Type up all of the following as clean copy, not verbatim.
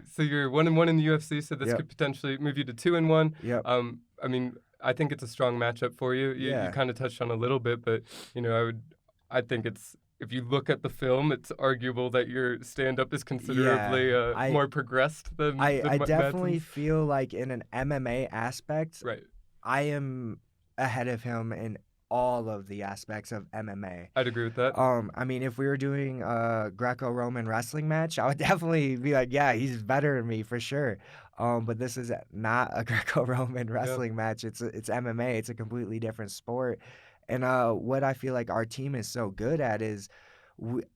So you're 1-1 in the UFC, so this Yep. could potentially move you to 2-1. Yep. I mean, I think it's a strong matchup for you. You Yeah. kind of touched on a little bit, but I think it's, if you look at the film, it's arguable that your stand-up is considerably more progressed than I definitely Madsen's. feel like in an MMA aspect, Right. I am ahead of him in all of the aspects of MMA. I'd agree with that. I mean, if we were doing a Greco-Roman wrestling match, I would definitely be like, yeah, he's better than me for sure. But this is not a Greco-Roman wrestling match. It's MMA. It's a completely different sport. And what I feel like our team is so good at is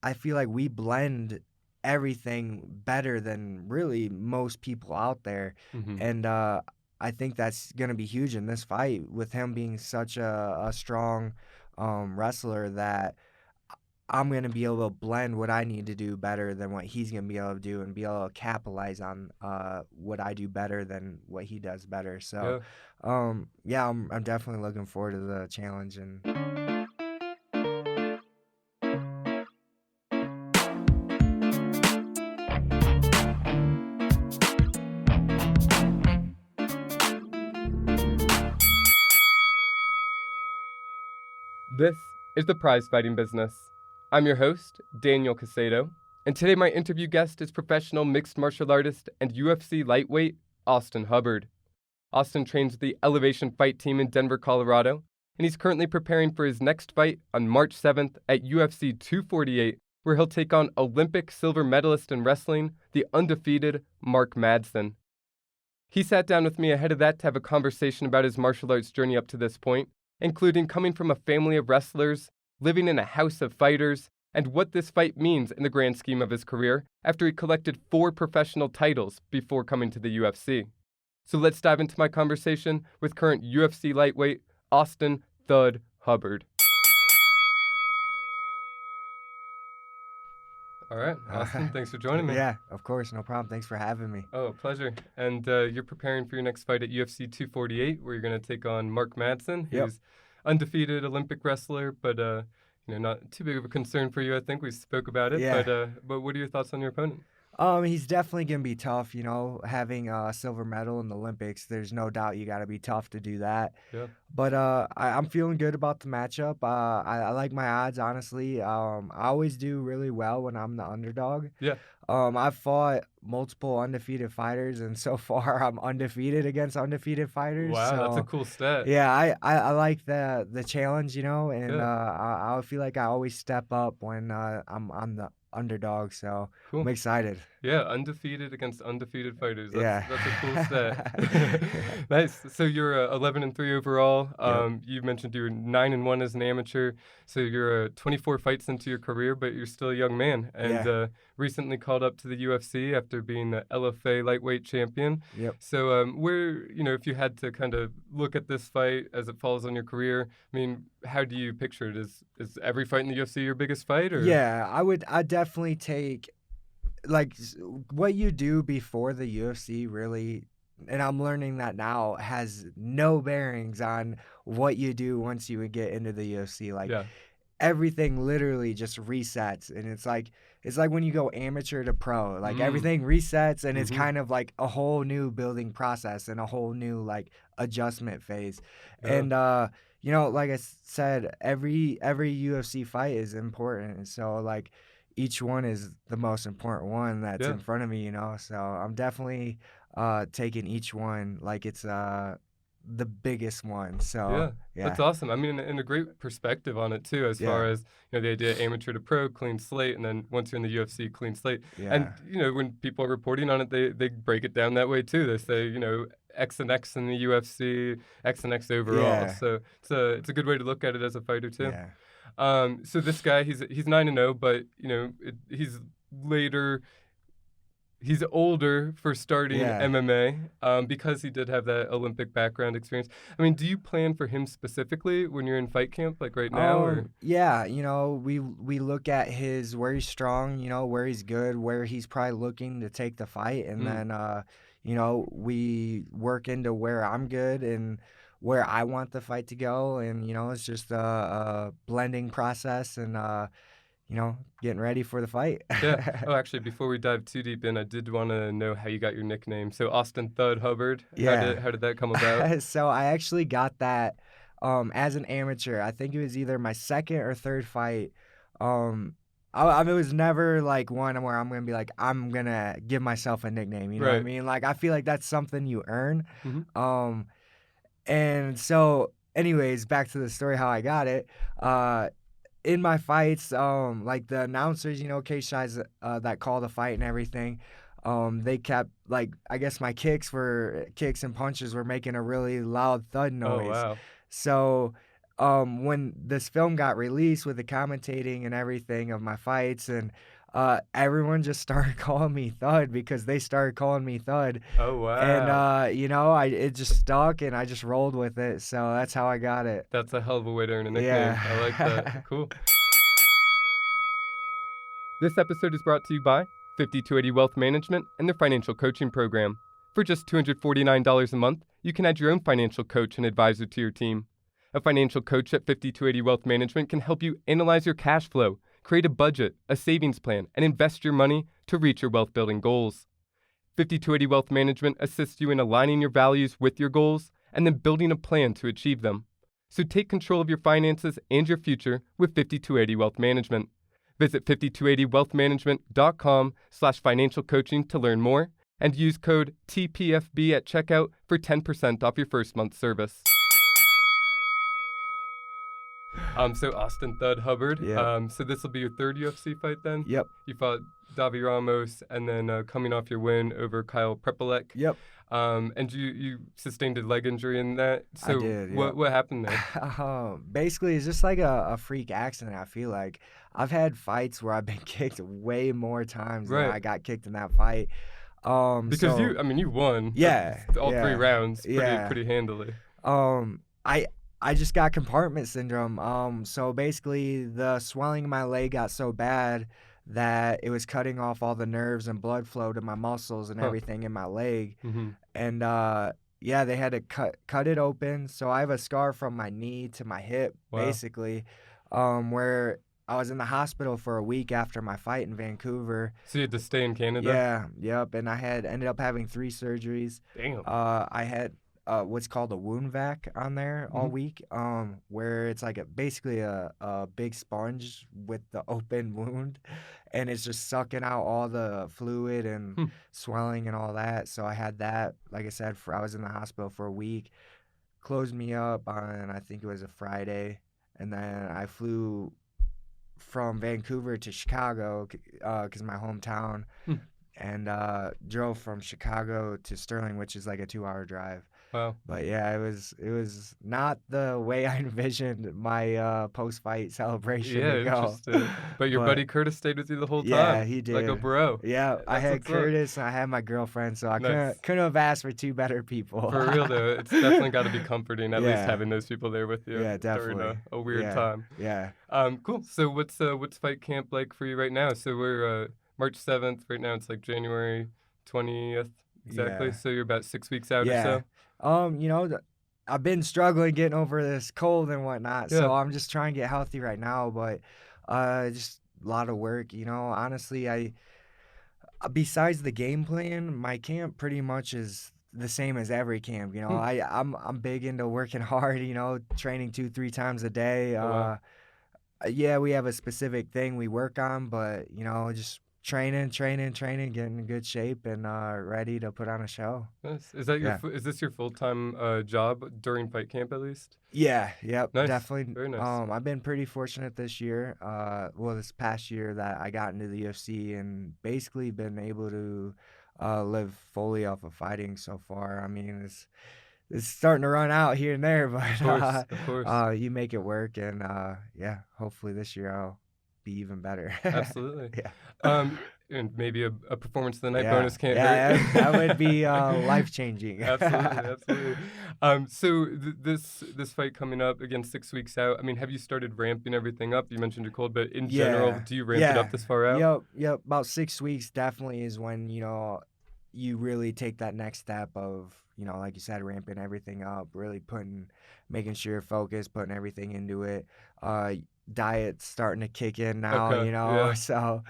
I feel like we blend everything better than really most people out there. Mhm. And I think that's going to be huge in this fight with him being such a strong wrestler that I'm going to be able to blend what I need to do better than what he's going to be able to do and be able to capitalize on what I do better than what he does better. So, yeah, I'm definitely looking forward to the challenge. And This is the Prize Fighting Business. I'm your host, Daniel Caycedo, and today my interview guest is professional mixed martial artist and UFC lightweight, Austin Hubbard. Austin trains with the Elevation Fight Team in Denver, Colorado, and he's currently preparing for his next fight on March 7th at UFC 248, where he'll take on Olympic silver medalist in wrestling, the undefeated Mark Madsen. He sat down with me ahead of that to have a conversation about his martial arts journey up to this point, including coming from a family of wrestlers, living in a house of fighters, and what this fight means in the grand scheme of his career after he collected 4 professional titles before coming to the UFC. So let's dive into my conversation with current UFC lightweight, Austin "Thud" Hubbard. All right, Austin, thanks for joining me. Yeah, of course, no problem. Thanks for having me. Oh, pleasure. And you're preparing for your next fight at UFC 248, where you're going to take on Mark Madsen, who's undefeated Olympic wrestler, but not too big of a concern for you. I think we spoke about it. Yeah. But what are your thoughts on your opponent? He's definitely gonna be tough. Having a silver medal in the Olympics, there's no doubt you got to be tough to do that. Yeah. But I'm feeling good about the matchup. I like my odds, honestly. I always do really well when I'm the underdog. Yeah. I've fought multiple undefeated fighters, and so far I'm undefeated against undefeated fighters. Wow, that's a So cool stat. yeah, I like the challenge, and Yeah. I feel like I always step up when I'm the underdog. So Cool. I'm excited. Yeah, undefeated against undefeated fighters. Yeah. That's a cool stat. Nice. So you're 11-3 overall. You mentioned you were 9-1 as an amateur. So you're 24 fights into your career, but you're still a young man. And recently called up to the UFC after being the LFA lightweight champion. Yep. So if you had to kind of look at this fight as it falls on your career, I mean, how do you picture it? Is every fight in the UFC your biggest fight? Or? Yeah, I'd definitely take like what you do before the UFC really, and I'm learning that now, has no bearings on what you do once you would get into the UFC. Like everything literally just resets, and it's like when you go amateur to pro, like everything resets, and it's kind of like a whole new building process and a whole new like adjustment phase. And like I said, every UFC fight is important, so like each one is the most important one that's in front of me, so I'm definitely taking each one like it's the biggest one. So yeah, that's awesome. I mean, and a great perspective on it too, as far as the idea amateur to pro, clean slate, and then once you're in the UFC, clean slate. And when people are reporting on it, they break it down that way too. They say X and X in the UFC, X and X overall. So it's a good way to look at it as a fighter too. So this guy, he's 9-0, but he's older for starting MMA because he did have that Olympic background experience. I mean, do you plan for him specifically when you're in fight camp, like right now? Or? Yeah, we look at where he's strong, where he's good, where he's probably looking to take the fight, and then we work into where I'm good and where I want the fight to go, and it's just a blending process, and getting ready for the fight. Yeah. Oh, actually, before we dive too deep in, I did want to know how you got your nickname. So Austin Thud Hubbard. Yeah. How did that come about? So I actually got that as an amateur. I think it was either my second or third fight. Um, I mean, it was never like one where I'm gonna be like, I'm gonna give myself a nickname. You know what I Right. mean? Like, I feel like that's something you earn. Mm-hmm. Um, and so, anyways, back to the story how I got it. In my fights, like the announcers, Caycedo, that call the fight and everything, they kept like I guess my kicks and punches were making a really loud thud Oh, noise. wow. So, when this film got released with the commentating and everything of my fights, and everyone just started calling me Thud because they started calling me Thud, Oh, and wow. it just stuck, and I just rolled with it. So that's how I got it. That's a hell of a way to earn a nickname. I like that. Yeah. Cool. This episode is brought to you by 5280 Wealth Management and their financial coaching program. For just $249 a month, you can add your own financial coach and advisor to your team. A financial coach at 5280 Wealth Management can help you analyze your cash flow, create a budget, a savings plan, and invest your money to reach your wealth building goals. 5280 Wealth Management assists you in aligning your values with your goals and then building a plan to achieve them. So take control of your finances and your future with 5280 Wealth Management. Visit 5280wealthmanagement.com/financial coaching to learn more and use code TPFB at checkout for 10% off your first month's service. So Austin Thud Hubbard. Yep. So this will be your third UFC fight then? Yep. You fought Davi Ramos and then coming off your win over Kyle Prepolek. Yep. And you sustained a leg injury in that. So I did. what happened there? Basically, it's just like a freak accident. I feel like I've had fights where I've been kicked way more times than Right. I got kicked in that fight. Because So you won. yeah, all yeah, three rounds yeah. pretty handily. I just got compartment syndrome. So basically, the swelling in my leg got so bad that it was cutting off all the nerves and blood flow to my muscles and Huh. everything in my leg. Mm-hmm. And yeah, they had to cut it open. So I have a scar from my knee to my hip, Wow. basically, where I was in the hospital for a week after my fight in Vancouver. So you had to stay in Canada? Yeah, yep. And I ended up having 3 surgeries. Damn. I had what's called a wound vac on there all Mhm. week, where it's like basically a big sponge with the open wound, and it's just sucking out all the fluid and Hmm. swelling and all that. So I had that, like I said, I was in the hospital for a week, closed me up on, I think it was a Friday, and then I flew from Vancouver to Chicago, 'cause my hometown, Hmm. and drove from Chicago to Sterling, which is like a 2-hour drive. Wow. But yeah, it was not the way I envisioned my post-fight celebration Yeah, to go. interesting. But your buddy Curtis stayed with you the whole Yeah, time. he Like a did. bro. Yeah, I That's had what's up. Curtis and I had my girlfriend, so I Nice. couldn't have asked for 2 better people. For real though, it's definitely got to be comforting at least Yeah. having those people there with you Yeah, during definitely. a weird Yeah, time. yeah. Cool. So what's fight camp like for you right now? So we're March 7th. Right now it's like January 20th exactly. Yeah. So you're about 6 weeks out or Yeah. so. I've been struggling getting over this cold and whatnot, Yeah. so I'm just trying to get healthy right now, but just a lot of work, honestly. Besides the game plan, my camp pretty much is the same as every camp. Hmm. I'm big into working hard, training 2-3 times a day. Oh, wow. Yeah, we have a specific thing we work on, but just training, getting in good shape and ready to put on a show. Nice. Is that Yeah. is this your full-time job during fight camp at least? Yeah, yep, Nice. definitely. Very nice. I've been pretty fortunate this year, this past year that I got into the UFC and basically been able to live fully off of fighting so far. I mean, it's starting to run out here and there, but Of course. you make it work, and yeah, hopefully this year I'll be even better. Absolutely. Yeah. And maybe a performance of the night Yeah, bonus can't yeah, hurt. that would be life-changing. Absolutely. So this fight coming up again 6 weeks out. I mean, have you started ramping everything up? You mentioned you're cold, but in general, Yeah, do you ramp it up this far out? Yep. About 6 weeks definitely is when, you really take that next step of, like you said, ramping everything up, really making sure you're focused, putting everything into it. diet's starting to kick in now, Okay, yeah. so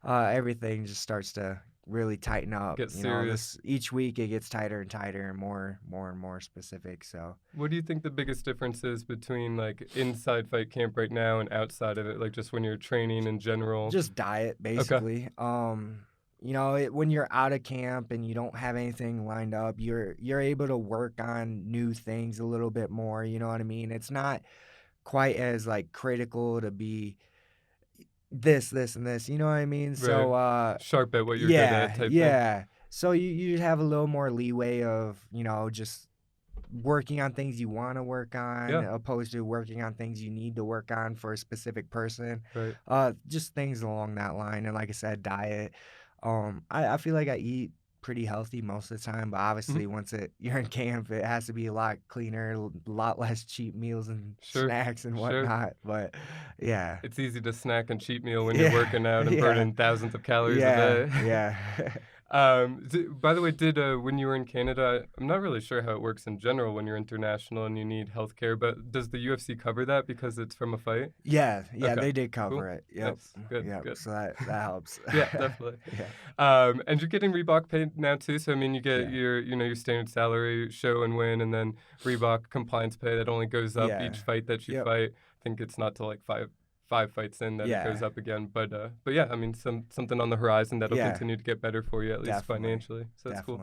everything just starts to really tighten up. Get This serious. each week it gets tighter and tighter and more specific. So What do you think the biggest difference is between like inside fight camp right now and outside of it? Like just when you're training in general? just diet, Okay. basically. When you're out of camp and you don't have anything lined up, you're able to work on new things a little bit more. You know what I mean? It's not quite as like critical to be this, and this. You know what I mean? Right. So Sharp at what you're good at yeah, type thing. yeah. So you have a little more leeway of just working on things you want to work on Yeah. opposed to working on things you need to work on for a specific person. Right. Just things along that line. And like I said, diet. I feel like I eat pretty healthy most of the time, but Mhm. obviously you're in camp, it has to be a lot cleaner, a lot less cheap meals and Sure. snacks and Sure. whatnot. But yeah. It's easy to snack and cheat meal when you're Yeah. working out and Yeah. burning thousands of calories a Yeah. day. Yeah. By the way, did when you were in Canada, I'm not really sure how it works in general when you're international and you need healthcare, but does the UFC cover that because it's from a fight? Yeah, Okay, they did cool, cover it. Yep. nice, good, Yep. good. So that helps. Yeah, definitely. Yeah. And you're getting Reebok paid now too, so I mean, you get Yeah. your standard salary, show and win, and then Reebok compliance pay that only goes up Yeah. each fight that you Yep. fight. I think it's not till like five fights in that it goes Yeah. up again, but yeah, I mean, something on the horizon that'll Yeah. continue to get better for you at least Definitely. financially. So that's cool.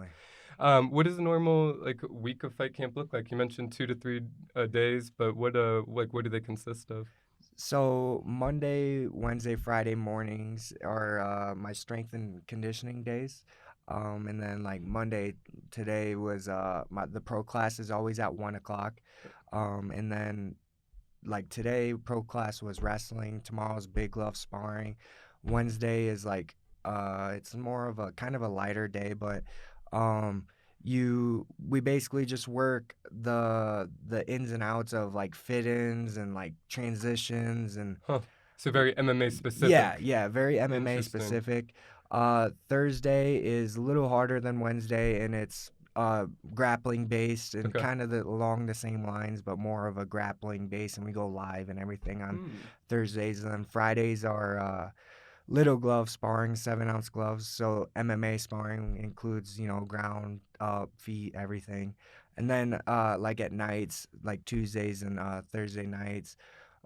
Definitely. What does a normal like week of fight camp look like? You mentioned 2 to 3 days, but what do they consist of? So Monday, Wednesday, Friday mornings are my strength and conditioning days. And then like Monday today was the pro class is always at 1 o'clock. And then like today pro class was wrestling. Tomorrow's big glove sparring. Wednesday is like it's more of a kind of a lighter day, but um we basically just work the ins and outs of like fit-ins and like transitions and Huh. So very MMA yeah, specific. yeah, very MMA Interesting. specific. Thursday is a little harder than Wednesday, and it's grappling based and Okay. kind of along the same lines, but more of a grappling base. And we go live and everything on Hmm. Thursdays. And then Fridays are little glove sparring, 7-ounce gloves. So MMA sparring includes ground, feet, everything. And then like at nights, like Tuesdays and Thursday nights,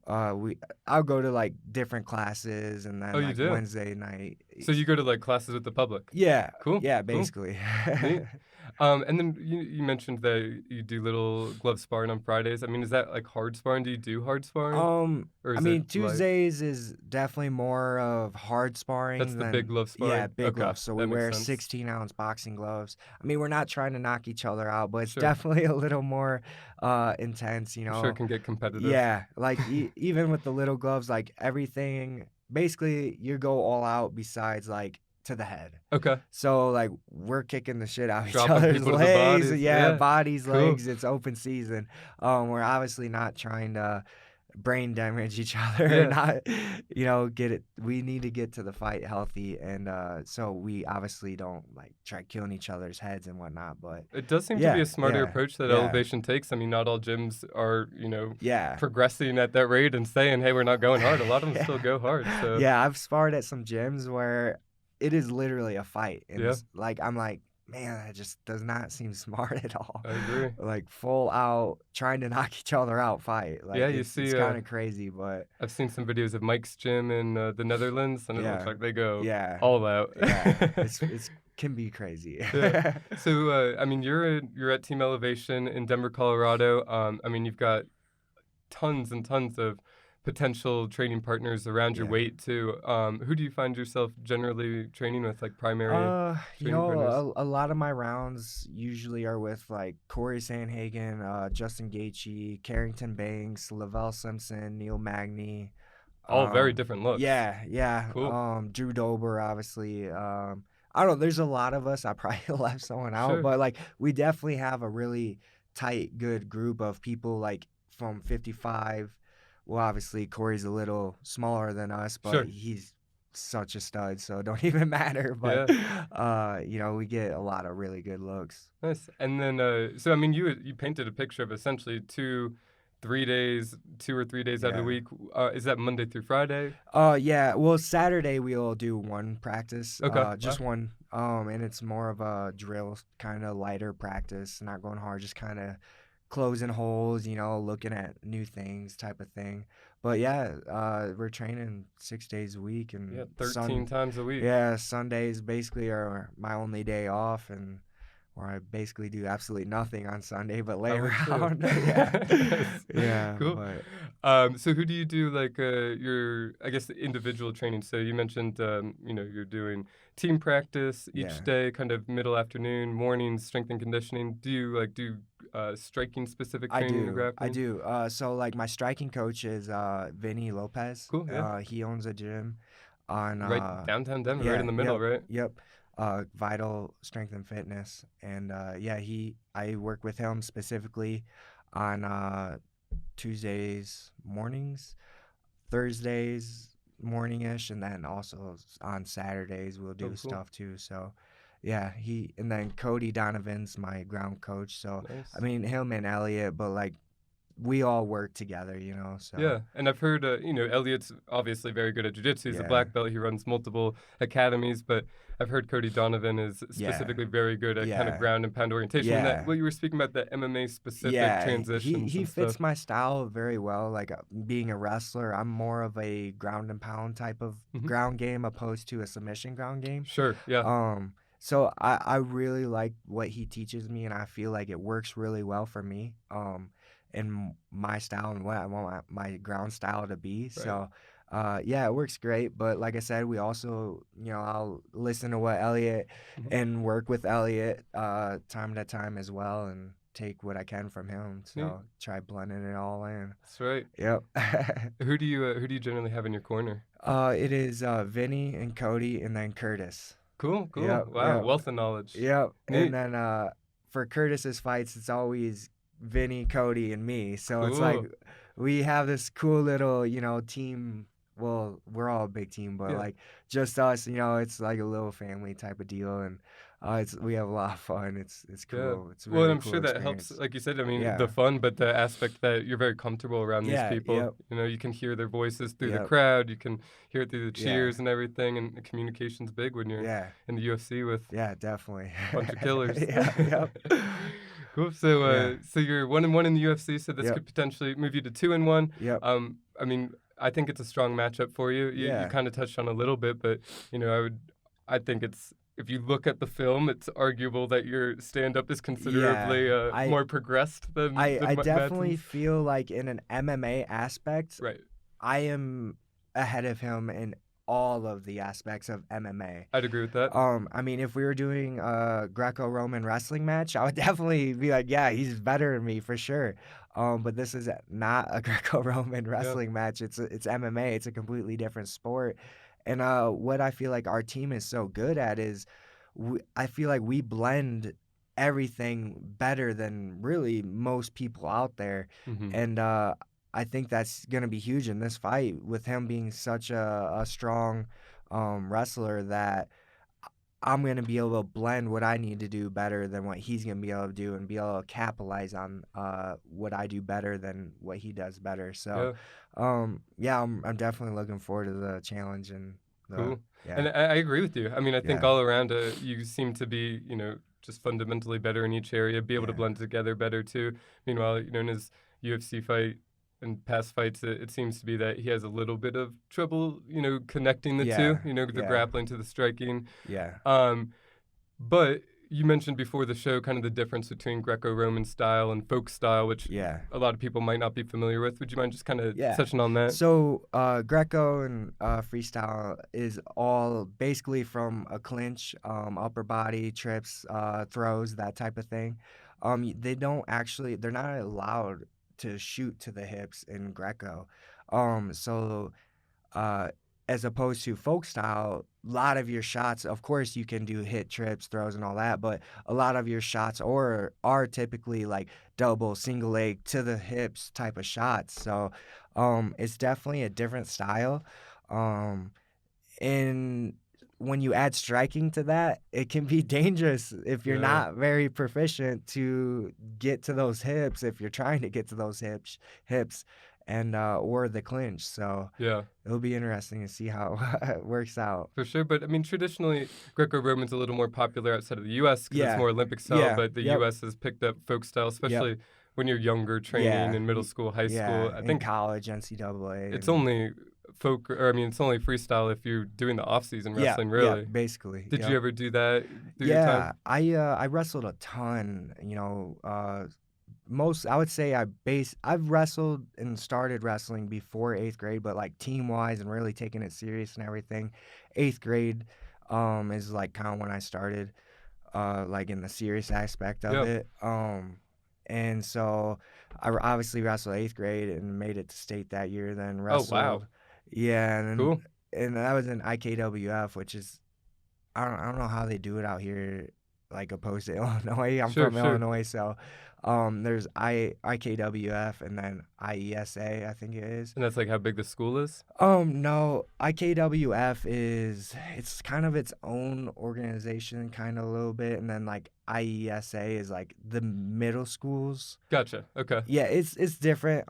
I'll go to like different classes, and Oh, then you like do? Wednesday night. So you go to like classes with the public? Yeah, Cool. yeah, Cool. basically. Neat. And then you mentioned that you do little glove sparring on Fridays. I mean, is that like hard sparring? Do you do hard sparring, or I is it mean, light? Tuesdays is definitely more of hard That's sparring the big than, glove yeah, sparring. big Okay, gloves. So we that makes wear sense. 16-ounce boxing gloves. I mean, we're not trying to knock each other out, but it's Sure. definitely a little more intense, I'm sure it can get competitive. Yeah, like even with the little gloves, like everything, basically you go all out besides like to the head. Okay. So like we're kicking the shit out of each Dropping other's people to the legs, bodies. yeah, Yeah. bodies, Cool. legs. It's open season. We're obviously not trying to brain damage each other and Yeah. not, get it. We need to get to the fight healthy, and so we obviously don't like try killing each other's heads and whatnot. But It does seem to be yeah, a smarter yeah, approach that yeah, elevation takes. I mean, not all gyms are, yeah. progressing at that rate and saying, "Hey, we're not going hard." A lot of them still Yeah. go hard. So, Yeah, I've sparred at some gyms where it is literally a fight, and yeah, like I'm like, man, that just does not seem smart at all. I agree. Like full out trying to knock each other out fight. Yeah, Like you it's see, kind of crazy, but I've seen some videos of Mike's gym in the Netherlands, and it looks yeah, like they go yeah, all out. yeah. It's can be crazy. Yeah. So, I mean, you're at Team Elevation in Denver, Colorado. I mean, you've got tons and tons of potential training partners around your Yeah. weight too. Who do you find yourself generally training with, like primary training partners? A lot of my rounds usually are with like Corey Sanhagen, Justin Gaethje, Carrington Banks, Lavelle Simpson, Neil Magny. All very different looks. Yeah, yeah. Cool. Drew Dober, obviously. I don't know. There's a lot of us. I probably left someone out, Sure. but like we definitely have a really tight, good group of people like from 55. Well, obviously Corey's a little smaller than us, but Sure. he's such a stud, so it don't even matter. But Yeah. we get a lot of really good looks. Nice. And then, so I mean, you painted a picture of essentially two 3 days, 2 or 3 days out of the Yeah. week. Is that Monday through Friday? Yeah. Well, Saturday we'll do one practice, Okay. just Wow. one. And it's more of a drill, kind of lighter practice, not going hard, just kind of closing holes, looking at new things type of thing. But yeah, we're training 6 days a week, Yeah, and 13 times a week. yeah, Sundays basically are my only day off, and where I basically do absolutely nothing on Sunday but lay I would too. around. Yeah. Yes. Yeah, Cool. but So who do you do like your I guess the individual training? So you mentioned you're doing team practice each yeah. day, kind of middle afternoon, mornings, strength and conditioning. Do you like do striking specific I training and do. I grappling? do. So like my striking coach is Vinny Lopez. Cool, yeah. He owns a gym on Right downtown Denver, right in yeah, the middle, yep, right? yep. Vital Strength and Fitness. And yeah, I work with him specifically on Tuesdays mornings, Thursdays morningish, and then also on Saturdays we'll Oh, do cool. stuff too. So yeah, and then Cody Donovan's my ground coach. So I Nice. mean him and Elliot, but like we all work together, so Yeah, and I've heard, Elliot's obviously very good at jiu-jitsu. He's a yeah. black belt. He runs multiple academies, but I've heard Cody Donovan is Yeah. specifically very good at kind of Yeah. ground and pound orientation. And that Yeah. what you were speaking about, the MMA specific Yeah, transitions he and stuff. fits my style very well. Like being a wrestler, I'm more of a ground and pound type of Hmm. ground game opposed to a submission ground game. Sure, yeah. So I really like what he teaches me, and I feel like it works really well for me. In my style and what I want my ground style to be. Right. So, yeah, it works great. But like I said, we also, I'll listen to what Elliot Mhm. and work with Elliot time to time as well, and take what I can from him. Neat. So try blending it all in. That's right. Yep. Who do you generally have in your corner? It is Vinny and Cody, and then Curtis. Cool, cool. Yep, Wow, yep. wealth of knowledge. Yep. And Neat. then for Curtis's fights, it's always Vinny, Cody, and me. So it's like Cool. we have this cool little, team. Well, we're all a big team, but Yeah. like just us, it's like a little family type of deal, and we have a lot of fun. It's Yeah. cool. It's a Well, and really I'm cool sure that helps, experience. like you said, I mean, the Yeah. fun, but the aspect that you're very comfortable around these Yeah. people. Yep. You can hear their voices through the Yep. crowd, you can hear it through the Yeah. cheers and everything, and the communication's big when you're Yeah. in the UFC with Yeah. Definitely. a bunch of killers. Yeah. Yep. Cool. So, Yeah. so you're 1-1 in the UFC, so this Yep. could potentially move you to 2-1. Yep. I mean, I think it's a strong matchup for you. You Yeah. kind of touched on a little bit, but I think it's if you look at the film, it's arguable that your stand-up is considerably Yeah. I more progressed than I definitely Madsen's. feel like in an MMA aspect, Right. I am ahead of him in all of the aspects of MMA. I'd agree with that. I mean, if we were doing a Greco-Roman wrestling match, I would definitely be like, yeah, he's better than me for sure. But this is not a Greco-Roman Yeah. wrestling match. It's MMA. It's a completely different sport. And what I feel like our team is so good at is, I feel like we blend everything better than really most people out there. Hmm. And I think that's gonna be huge in this fight with him being such a strong wrestler, that I'm gonna be able to blend what I need to do better than what he's gonna be able to do, and be able to capitalize on what I do better than what he does better. So, Yeah. yeah, I'm definitely looking forward to the challenge and Cool. yeah, And I agree with you. I mean, I think yeah, all around, you seem to be, just fundamentally better in each area, be able to yeah, blend together better too. Meanwhile, in his UFC fight and past fights, it seems to be that he has a little bit of trouble, connecting the two, yeah, the yeah, grappling to the striking. yeah, Um, but you mentioned before the show kind of the difference between Greco-Roman style and folk style, which yeah. a lot of people might not be familiar with. Would you mind just kind of Yeah. touching on that? So Greco and freestyle is all basically from a clinch, upper body trips, throws, that type of thing. They're not allowed to shoot to the hips in Greco. So uh, as opposed to folk style, a lot of your shots, of course, you can do hit trips, throws, and all that, but a lot of your shots are typically like double, single leg to the hips type of shots. So, it's definitely a different style. Um, in when you add striking to that, it can be dangerous if you're not very proficient to get to those hips, if you're trying to get to those hips and or the clinch. So Yeah. it'll be interesting to see how it works out. For sure, but I mean, traditionally, Greco-Roman's a little more popular outside of the U.S. because it's more Olympic style, but the U.S. has picked up folk style, especially when you're younger, training in middle school, high school. I think college, NCAA. It's only folk, or I mean, it's only freestyle if you're doing the off-season wrestling, really. Yeah, basically. Did you ever do that through your time? I wrestled a ton, I would say I've wrestled and started wrestling before 8th grade, but like team wise and really taking it serious and everything. 8th grade is like kind of when I started like in the serious aspect of it. And so I obviously wrestled 8th grade and made it to state that year, then wrestled. Oh wow. Yeah, and cool. And that was in IKWF, which is I don't know how they do it out here, like opposed to Illinois. I'm from Illinois, so there's IKWF and then IESA, I think it is. And that's like how big the school is? No, IKWF it's kind of its own organization, kind of a little bit, and then like IESA is like the middle schools. Gotcha. Okay. Yeah, it's different.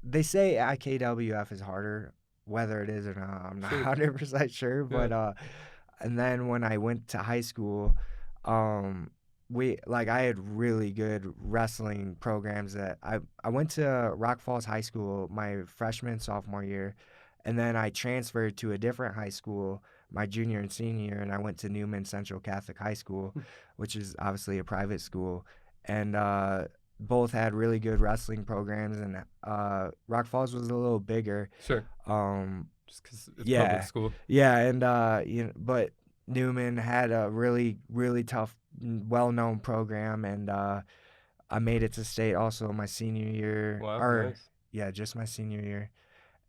They say IKWF is harder. Whether it is or not, I'm not 100% sure. But and then when I went to high school, I had really good wrestling programs that I went to Rock Falls High School my freshman, sophomore year, and then I transferred to a different high school my junior and senior year, and I went to Newman Central Catholic High School, which is obviously a private school, and both had really good wrestling programs, and Rock Falls was a little bigger. Sure. Just because it's public school. Yeah, and but Newman had a really, really tough, well-known program, and I made it to state also my senior year. Wow, nice. Yeah, just my senior year,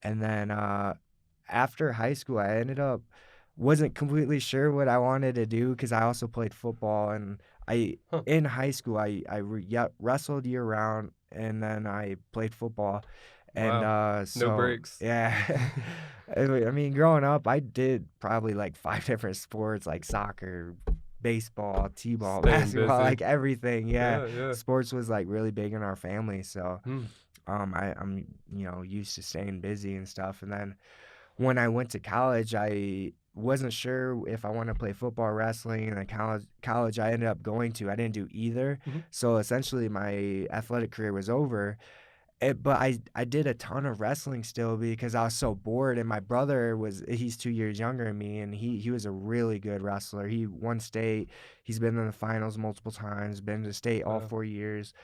and then after high school, I wasn't completely sure what I wanted to do because I also played football, and in high school I wrestled year round, and then I played football, and so no breaks. Yeah. I mean, growing up, I did probably like 5 different sports, like soccer, baseball, t-ball, basketball, like everything. Yeah. Sports was like really big in our family, so I'm used to staying busy and stuff. And then when I went to college, I wasn't sure if I wanted to play football or wrestling, and the college I ended up going to, I didn't do either. So essentially my athletic career was over. But I did a ton of wrestling still because I was so bored, and my brother he's 2 years younger than me, and he was a really good wrestler. He won state. He's been in the finals multiple times, been to state all 4 years.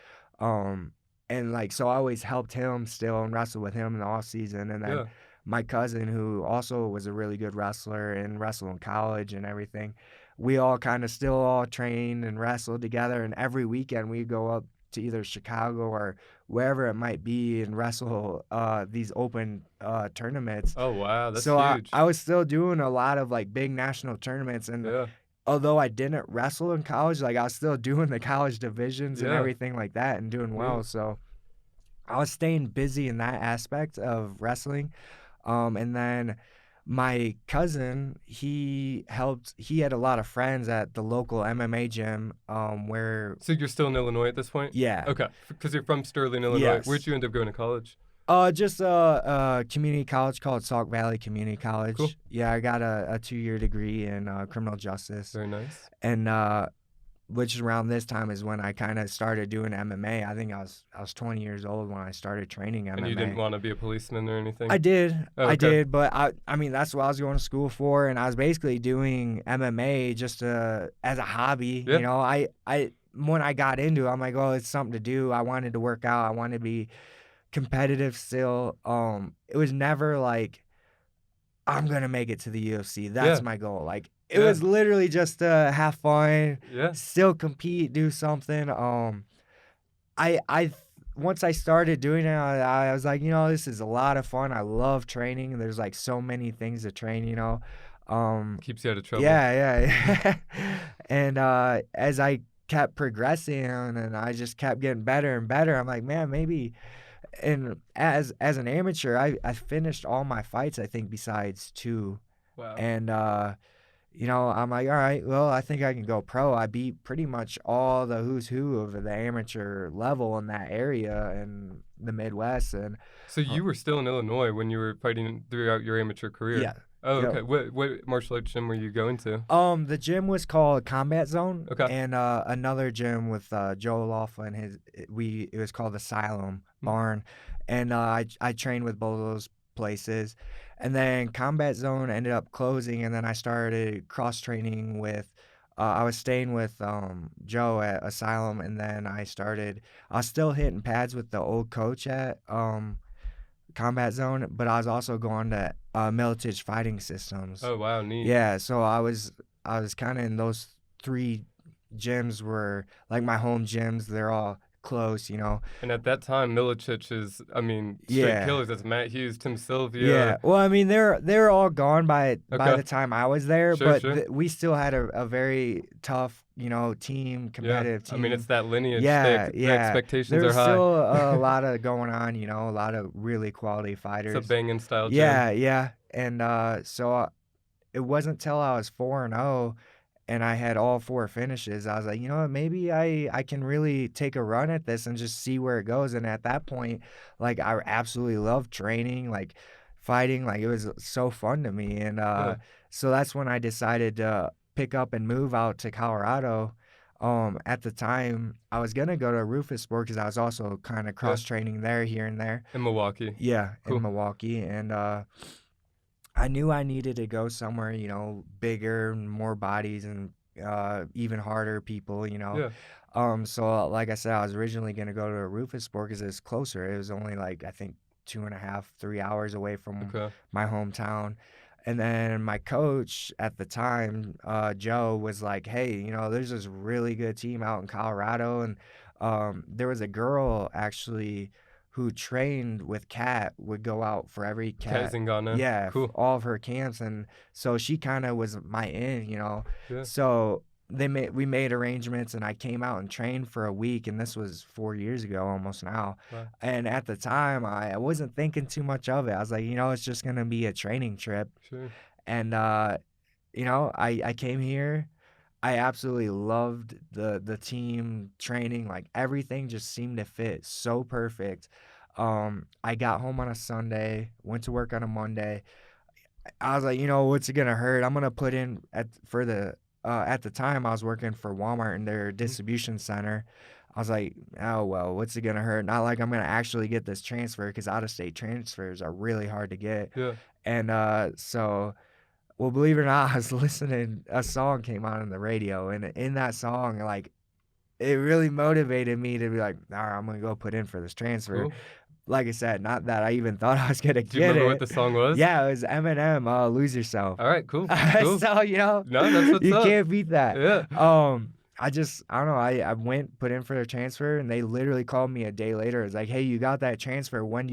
And like, so I always helped him still and wrestled with him in the off season. And then my cousin, who also was a really good wrestler and wrestled in college and everything, we all kind of still all trained and wrestled together, and every weekend we'd go up to either Chicago or wherever it might be and wrestle these open tournaments. Oh wow, that's huge. I was still doing a lot of like big national tournaments, and although I didn't wrestle in college, like I was still doing the college divisions and everything like that and doing well. So I was staying busy in that aspect of wrestling. And then my cousin, he had a lot of friends at the local MMA gym where... So you're still in Illinois at this point? Yeah. Okay, because you're from Sterling, Illinois. Yes. Where'd you end up going to college? Just a community college called Sauk Valley Community College. Cool. Yeah, I got a 2-year degree in criminal justice. Very nice. And which around this time is when I kind of started doing MMA. I think I was 20 years old when I started training MMA. And you didn't want to be a policeman or anything? I did. Oh, okay. I did, but I mean, that's what I was going to school for, and I was basically doing MMA just as a hobby. Yeah. You know, I when I got into it, I'm like, oh, it's something to do. I wanted to work out. I wanted to be competitive still. It was never like, I'm going to make it to the UFC. That's my goal. Like, it was literally just to have fun, still compete, do something. Once I started doing it, I was like, this is a lot of fun. I love training. There's like so many things to train, Keeps you out of trouble. Yeah. And as I kept progressing and I just kept getting better and better, I'm like, man, maybe. And as an amateur, I finished all my fights, I think, besides 2. Wow. And you know, I'm like, all right, well, I think I can go pro. I beat pretty much all the who's who of the amateur level in that area in the Midwest. And So you were still in Illinois when you were fighting throughout your amateur career? yeah, Oh, yep. okay. What martial arts gym were you going to? The gym was called Combat Zone, Okay. and another gym with Joe Laughlin. It was called Asylum Barn, and I trained with both of those places, and then Combat Zone ended up closing, and then I started cross training with. I was staying with Joe at Asylum, and then I was still hitting pads with the old coach at Combat Zone, but I was also going to Militich Fighting Systems. Oh, wow, neat. Yeah, so I was kind of in those three gyms were like my home gyms. They're all close, you know. And at that time, Milicic is, I mean, straight Yeah. killers. That's Matt Hughes, Tim Sylvia. Yeah. Well, I mean, they're all gone by Okay. the time I was there, Sure, but sure. we still had a very tough, you know, team, competitive I team. mean, it's that lineage. Yeah, The yeah. expectations There's are high. still a lot of going on, you know, a lot of really quality fighters. It's a banging style gym. Yeah, yeah. And so it wasn't till I was 4-0 and I had all 4 finishes. I was like, you know what, maybe I can really take a run at this and just see where it goes. And at that point, like I absolutely loved training, like fighting, like it was so fun to me. And so that's when I decided to pick up and move out to Colorado. At the time, I was gonna go to Rufus Sport because I was also kind of cross training there, here and there. In Milwaukee. Yeah, Cool. in Milwaukee, and I knew I needed to go somewhere, you know, bigger, more bodies, and even harder people, you know. Yeah. So like I said, I was originally gonna go to Rufus Sport because it's closer. It was only like I think 2.5, 3 hours away from my hometown. And then my coach at the time, Joe, was like, "Hey, you know, there's this really good team out in Colorado, and there was a girl actually who trained with Kat, would go out for every Kat Zingano. yeah, Cool. all of her camps, and so she kind of was my in, you know. Yeah. So we made arrangements, and I came out and trained for a week, and this was 4 years ago, almost now. Wow. And at the time, I wasn't thinking too much of it. I was like, you know, it's just gonna be a training trip. Sure. And you know, I came here. I absolutely loved the team training. Like everything just seemed to fit so perfect. I got home on a Sunday, went to work on a Monday. I was like, you know, what's it gonna hurt? I'm gonna put in at the time I was working for Walmart in their distribution center. I was like, oh well, what's it gonna hurt? Not like I'm gonna actually get this transfer because out of state transfers are really hard to get. Yeah. And so. Well, believe it or not, I was listening, a song came on the radio, and in that song, like, it really motivated me to be like, all right, I'm going to go put in for this transfer. Cool. Like I said, not that I even thought I was going to get it. Do you remember what the song was? Yeah, it was Eminem, Lose Yourself. All right, cool. So, you know, no, that's what's you up. can't beat that. Yeah. I don't know, I went, put in for the transfer, and they literally called me a day later. It's like, hey, you got that transfer. When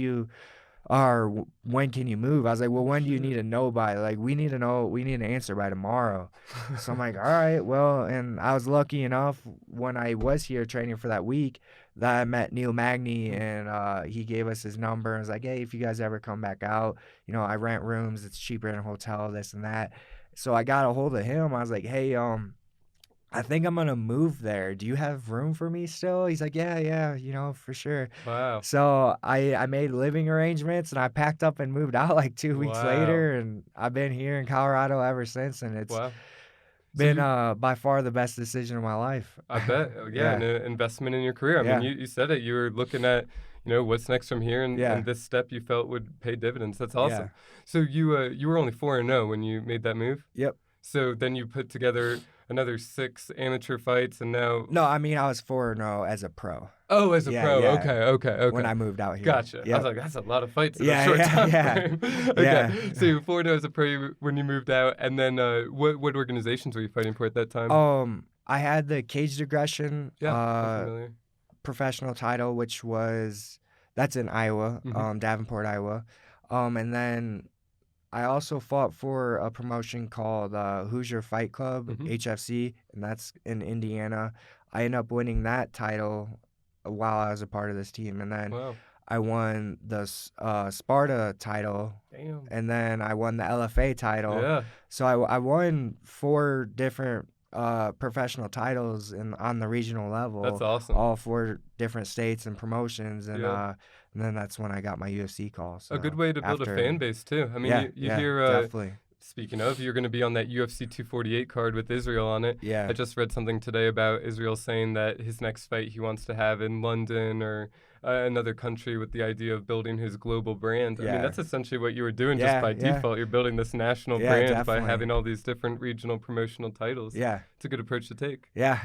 can you move? I was like, well, when do you need to know by? Like, we need an answer by tomorrow. So I'm like, all right, well, and I was lucky enough when I was here training for that week that I met Neil Magny, and he gave us his number and was like, hey, if you guys ever come back out, you know, I rent rooms. It's cheaper than a hotel, this and that. So I got a hold of him. I was like, hey, I think I'm gonna move there. Do you have room for me still? He's like, yeah, you know, for sure. Wow. So I made living arrangements, and I packed up and moved out like 2 weeks later, and I've been here in Colorado ever since, and it's been by far the best decision of my life. I bet. Yeah, an investment in your career. I mean, you said it. You were looking at, you know, what's next from here, and this step you felt would pay dividends. That's awesome. Yeah. So you were only 4-0 when you made that move? Yep. So then you put together another 6 amateur fights, and now... No, I mean, I was 4-0 as a pro. Oh, as a pro. Yeah. Okay. When I moved out here. Gotcha. Yep. I was like, that's a lot of fights in a short time frame. Okay. Yeah. So you were 4-0 as a pro when you moved out, and then what organizations were you fighting for at that time? I had the Caged Aggression professional title, which that's in Iowa, Davenport, Iowa. And then I also fought for a promotion called Hoosier Fight Club, HFC, and that's in Indiana. I ended up winning that title while I was a part of this team. And then I won the Sparta title. Damn. And then I won the LFA title. Yeah. So I won 4 different professional titles on the regional level. That's awesome. All 4 different states and promotions, and then that's when I got my UFC call. So a good way to build a fan base too. I mean, you hear definitely. Speaking of, you're going to be on that UFC 248 card with Israel on it. Yeah. I just read something today about Israel saying that his next fight he wants to have in London or another country with the idea of building his global brand. Yeah. I mean, that's essentially what you were doing just by default. You're building this national brand definitely. by having all these different regional promotional titles. Yeah. It's a good approach to take. Yeah.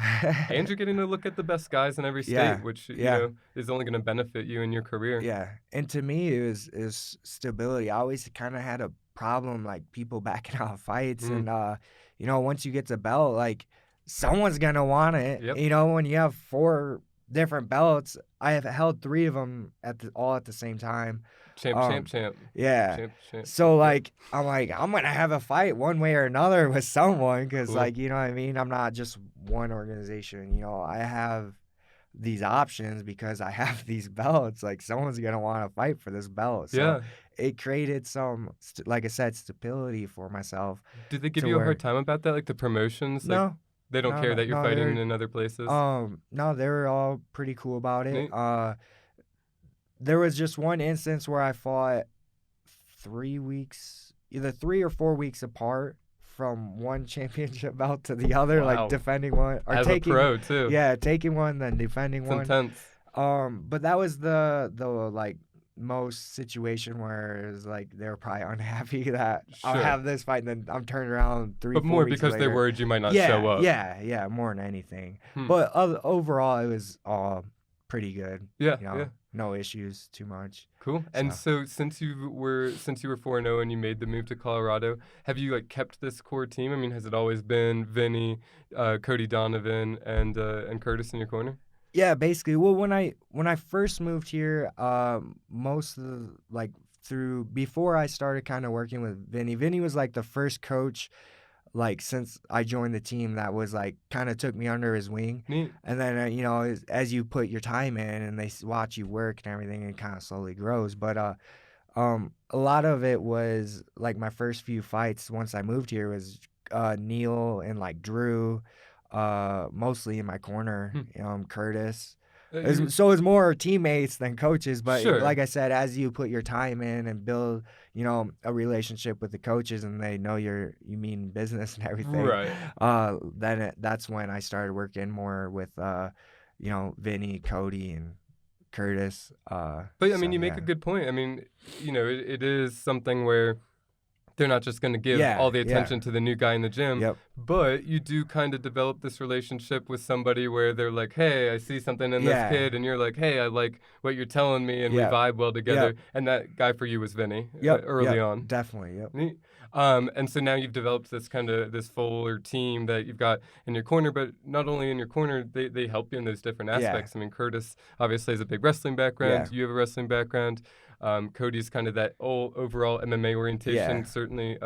And you're getting to look at the best guys in every state, which you know is only going to benefit you in your career. Yeah. And to me, it was stability. I always kind of had a problem like people backing out fights, and you know, once you get the belt, like someone's gonna want it. You know, when you have 4 different belts, I have held 3 of them all at the same time. Champ. Yeah. So like I'm gonna have a fight one way or another with someone, because like, you know what I mean, I'm not just one organization. You know, I have these options because I have these belts. Like someone's gonna want to fight for this belt. So it created some, like I said, stability for myself. Did they give you a hard time about that, like the promotions? Like, no, they don't care that you're fighting in other places. No, they were all pretty cool about it. There was just one instance where I fought 3 weeks, either 3 or 4 weeks apart from one championship belt to the other, like defending one or as taking a pro too. Yeah, taking one then defending it's one. Intense. But that was the like most situation where it's like they were probably unhappy that I'll have this fight and then I'm turned around 3 but 4 more weeks because later. they're worried you might not show up. Yeah, more than anything. But overall it was all pretty good. You know, no issues too much. Cool. And so since you were 4-0 and you made the move to Colorado, have you like kept this core team? I mean, has it always been Vinny, Cody Donovan, and Curtis in your corner? Yeah, basically. Well, when I first moved here, most of the, like before I started kind of working with Vinny was like the first coach, like since I joined the team, that was like kind of took me under his wing. Neat. And then you know, as you put your time in and they watch you work and everything, it kind of slowly grows. But a lot of it was like my first few fights once I moved here was Neil and like Drew. Mostly in my corner, Curtis. So it's more teammates than coaches, but like I said, as you put your time in and build, you know, a relationship with the coaches and they know you mean business and everything, then that's when I started working more with, you know, Vinny, Cody, and Curtis. But I mean, you make a good point. I mean, you know, it is something where they're not just going to give all the attention to the new guy in the gym, but you do kind of develop this relationship with somebody where they're like, hey, I see something in this kid, and you're like, hey, I like what you're telling me, and we vibe well together. And that guy for you was Vinny early on. Definitely, Neat. And so now you've developed this kind of this fuller team that you've got in your corner, but not only in your corner, they help you in those different aspects. I mean, Curtis obviously has a big wrestling background. You have a wrestling background. Cody's kind of that overall MMA orientation, certainly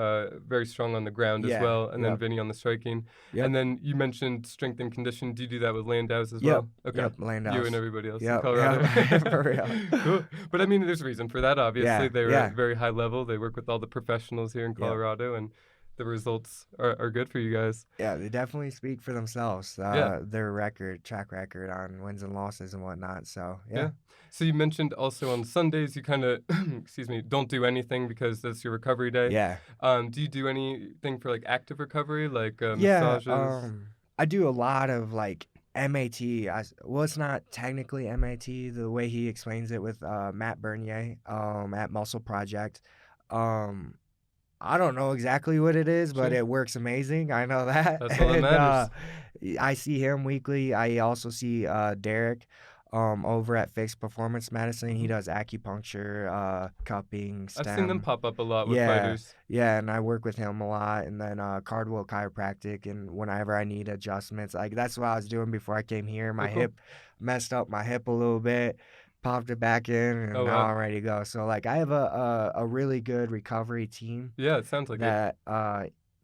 very strong on the ground as well, and then Vinny on the striking. And then you mentioned strength and condition. Do you do that with Landau's as well? Okay. Landau's. You and everybody else in Colorado. For real. Cool. But I mean, there's a reason for that, obviously. They're at very high level. They work with all the professionals here in Colorado, and the results are good for you guys. Yeah, they definitely speak for themselves. Their track record on wins and losses and whatnot. So, So you mentioned also on Sundays you kind of, don't do anything because that's your recovery day. Do you do anything for like active recovery, like massages? I do a lot of like MAT. Well, it's not technically MAT the way he explains it with Matt Bernier at Muscle Project. I don't know exactly what it is, but it works amazing. I know that. That's all that matters. I see him weekly. I also see Derek over at Fixed Performance Medicine. He does acupuncture, cupping, stem. I've seen them pop up a lot with fighters. Yeah, and I work with him a lot. And then Cardwell Chiropractic, and whenever I need adjustments, like that's what I was doing before I came here. My hip messed up my hip a little bit. Popped it back in, and now I'm ready to go. So, like, I have a really good recovery team. Yeah, it sounds like that,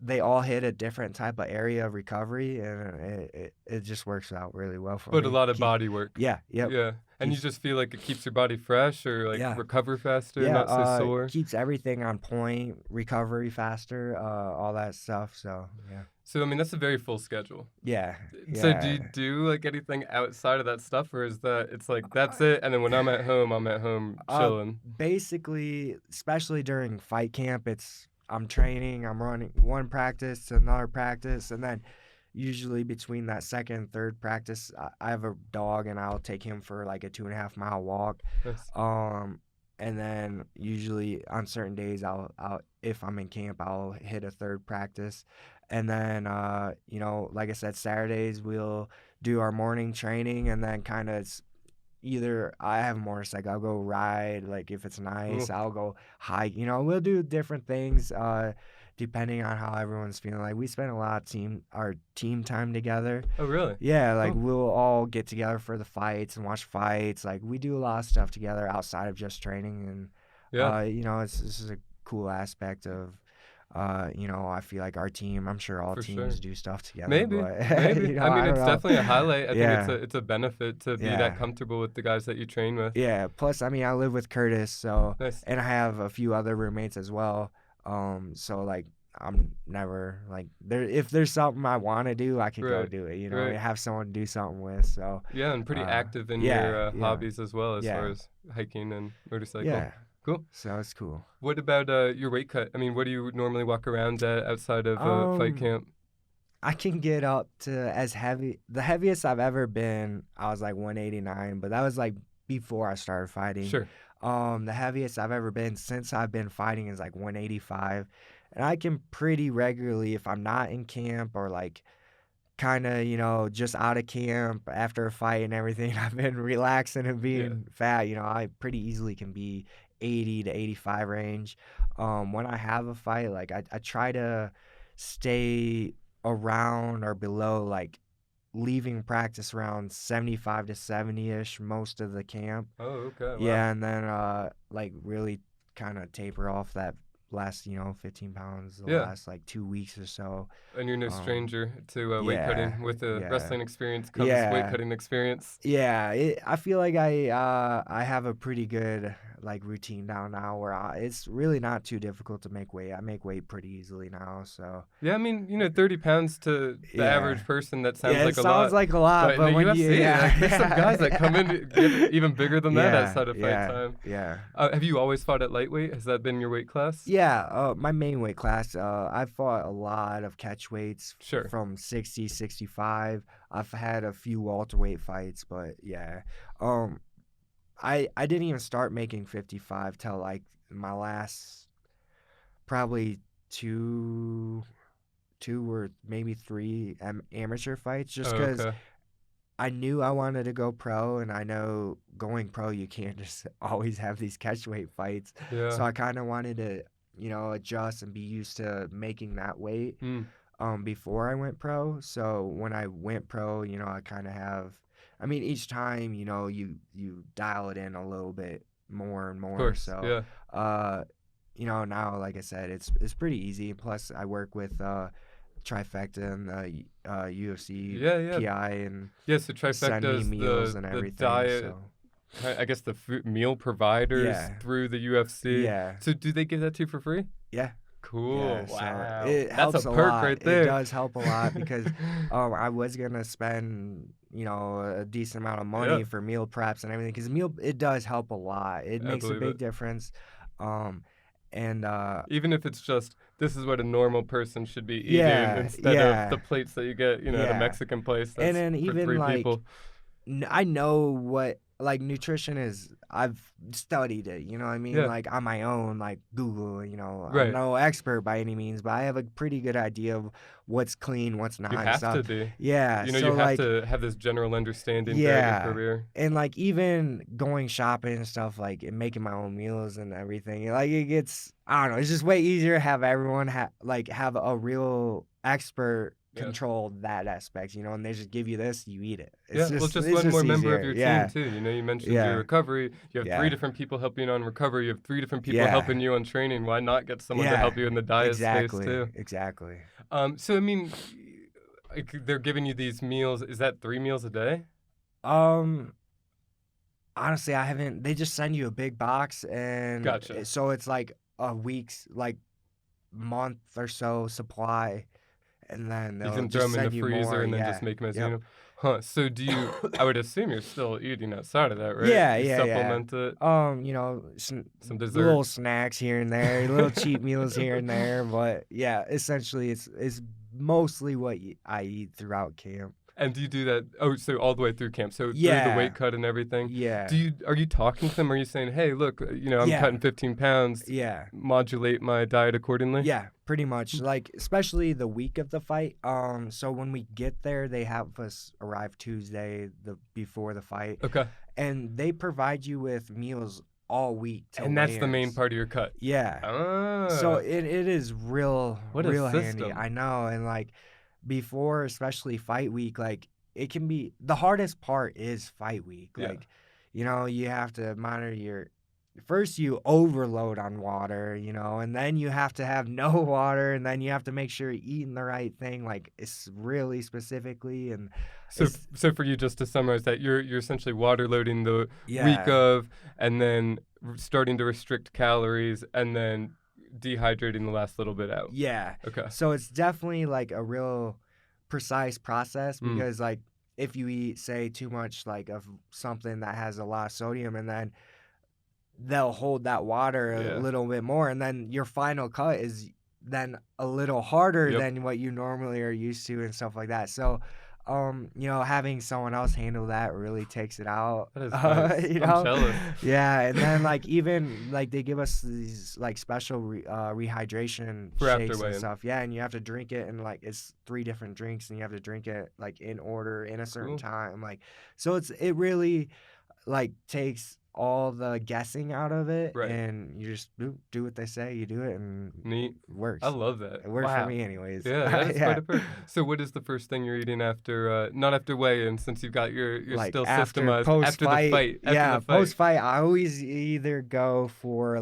they all hit a different type of area of recovery, and it just works out really well for But a me. lot of body work. Yeah, yep. Yeah. And you Keeps just feel like it keeps your body fresh or like Yeah. recover faster, not so sore. Keeps everything on point, recovery faster, all that stuff. So yeah. So I mean that's a very full schedule. Yeah. So do you Yeah. do like anything outside of that stuff, or is that it's like that's it, and then when I'm at home chilling? Basically, especially during fight camp, I'm training, I'm running one practice to another practice, and then usually between that second and third practice, I have a dog, and I'll take him for like a 2.5 mile walk. Nice. And then usually on certain days, I'll if I'm in camp, I'll hit a third practice, and then like I said, Saturdays we'll do our morning training, and then kind of either I have a motorcycle, I'll go ride, like if it's nice, Cool. I'll go hike. We'll do different things depending on how everyone's feeling. Like we spend a lot of our team time together. Oh really? Yeah, like Oh. we'll all get together for the fights and watch fights. Like we do a lot of stuff together outside of just training, and Yeah. this is a cool aspect of I feel like our team, I'm sure all For teams sure. do stuff together, Maybe, but maybe. I mean, I don't it's know. definitely a highlight. I think Yeah. it's a benefit to be that Yeah. comfortable with the guys that you train with. Yeah, plus I mean I live with Curtis, so Nice. and I have a few other roommates as well. So like I'm never like if there's something I want to do, I can go Right. do it, Right. have someone to do something with. So Yeah, and pretty active in yeah, your yeah. hobbies as well as Yeah. far as hiking and motorcycle. Yeah. Cool. So it's cool. What about your weight cut? I mean, what do you normally walk around at outside of fight camp? I can get up to as heavy. The heaviest I've ever been, I was like 189, but that was like before I started fighting. Sure. The heaviest I've ever been since I've been fighting is like 185. And I can pretty regularly, if I'm not in camp or like kind of, just out of camp after a fight and everything, I've been relaxing and being fat, I pretty easily can be 80 to 85 range. When I have a fight, like I try to stay around or below, like leaving practice around 75 to 70-ish most of the camp. Oh, okay. Wow. Yeah, and then like really kind of taper off that last 15 pounds the last like 2 weeks or so. And you're no stranger to weight cutting. With the wrestling experience comes weight cutting experience. Yeah, I feel like I have a pretty good like routine down now where it's really not too difficult to make weight. I make weight pretty easily now, so. Yeah, I mean, 30 pounds to the average person, that sounds like a lot. It sounds like a lot, but in the when UFC, like, there's some guys that come in to get even bigger than that outside of fight time. Yeah. Have you always fought at lightweight? Has that been your weight class? Yeah, my main weight class. I've fought a lot of catch weights Sure. from 60, 65. I've had a few welterweight fights, but yeah. I didn't even start making 55 till like my last probably two or maybe three amateur fights, just because okay. I knew I wanted to go pro, and I know going pro you can't just always have these catchweight fights. Yeah. So I kind of wanted to, adjust and be used to making that weight before I went pro. So when I went pro, I kind of have, I mean, each time, you dial it in a little bit more and more. Of course, So, now, like I said, it's pretty easy. Plus, I work with Trifecta and the UFC PI, and so Trifecta send me is meals and the everything. diet, So. I guess the meal providers through the UFC. Yeah. So do they give that to you for free? Yeah. Cool. Yeah, so Wow. it That's helps a a perk lot. right there. It does help a lot because I was gonna spend a decent amount of money for meal preps and everything, because it does help a lot. It makes a big difference. And even if it's just this is what a normal person should be eating instead of the plates that you get, at a Mexican place. That's and then for even 3 like people. I know what like nutrition is. I've studied it, you know what I mean? Yeah. Like on my own, like Google, Right. I'm no expert by any means, but I have a pretty good idea of what's clean, what's not. You and have stuff. to be. Yeah. You so have like, to have this general understanding throughout your career. And like even going shopping and stuff, like and making my own meals and everything, like it gets, I don't know, it's just way easier to have everyone have a real expert control that aspect, and they just give you this, you eat it. It's just one more member of your team too. You mentioned your recovery. You have 3 different people helping you on recovery. You have 3 different people helping you on training. Why not get someone to help you in the diet space too? Exactly. So I mean, they're giving you these meals. Is that 3 meals a day? Honestly, I haven't. They just send you a big box, and Gotcha. So it's like a week's, month or so supply, and then you can they'll throw just them in send the you freezer more. and then just make them as you need them. Huh? So do you? I would assume you're still eating outside of that, right? You supplement it. Some dessert, little snacks here and there, little cheat meals here and there, but yeah, essentially it's mostly what I eat throughout camp. And do you do that? Oh, so all the way through camp, so through the weight cut and everything. Yeah. Are you talking to them? Are you saying, hey, look, I'm cutting 15 pounds. Yeah. Modulate my diet accordingly. Yeah, pretty much. Especially the week of the fight. So when we get there, they have us arrive Tuesday before the fight. Okay. And they provide you with meals all week. And that's the main part of your cut. Yeah. Ah. So it is real handy. I know, and before, especially fight week, it can be the hardest part is fight week. You have to monitor first you overload on water, and then you have to have no water, and then you have to make sure you're eating the right thing, it's really specifically. And so for you, just to summarize that, you're essentially water loading the week of, and then starting to restrict calories, and then dehydrating the last little bit out. Yeah. Okay. So it's definitely a real precise process, because if you eat, say, too much of something that has a lot of sodium, and then they'll hold that water a little bit more, and then your final cut is then a little harder than what you normally are used to and stuff like that. So having someone else handle that really takes it out. That is nice. I'm jealous. Yeah, and then even they give us these special rehydration for shakes after and stuff. Yeah, and you have to drink it, and it's 3 different drinks, and you have to drink it in order in a certain time. So it really takes all the guessing out of it, and you just do what they say. You do it, and neat. It works. I love that. It works for me, anyways. Yeah, that's quite a perk. So, what is the first thing you're eating after? Not after weigh-in, since you've got your still systemized after the fight. Post-fight, I always either go for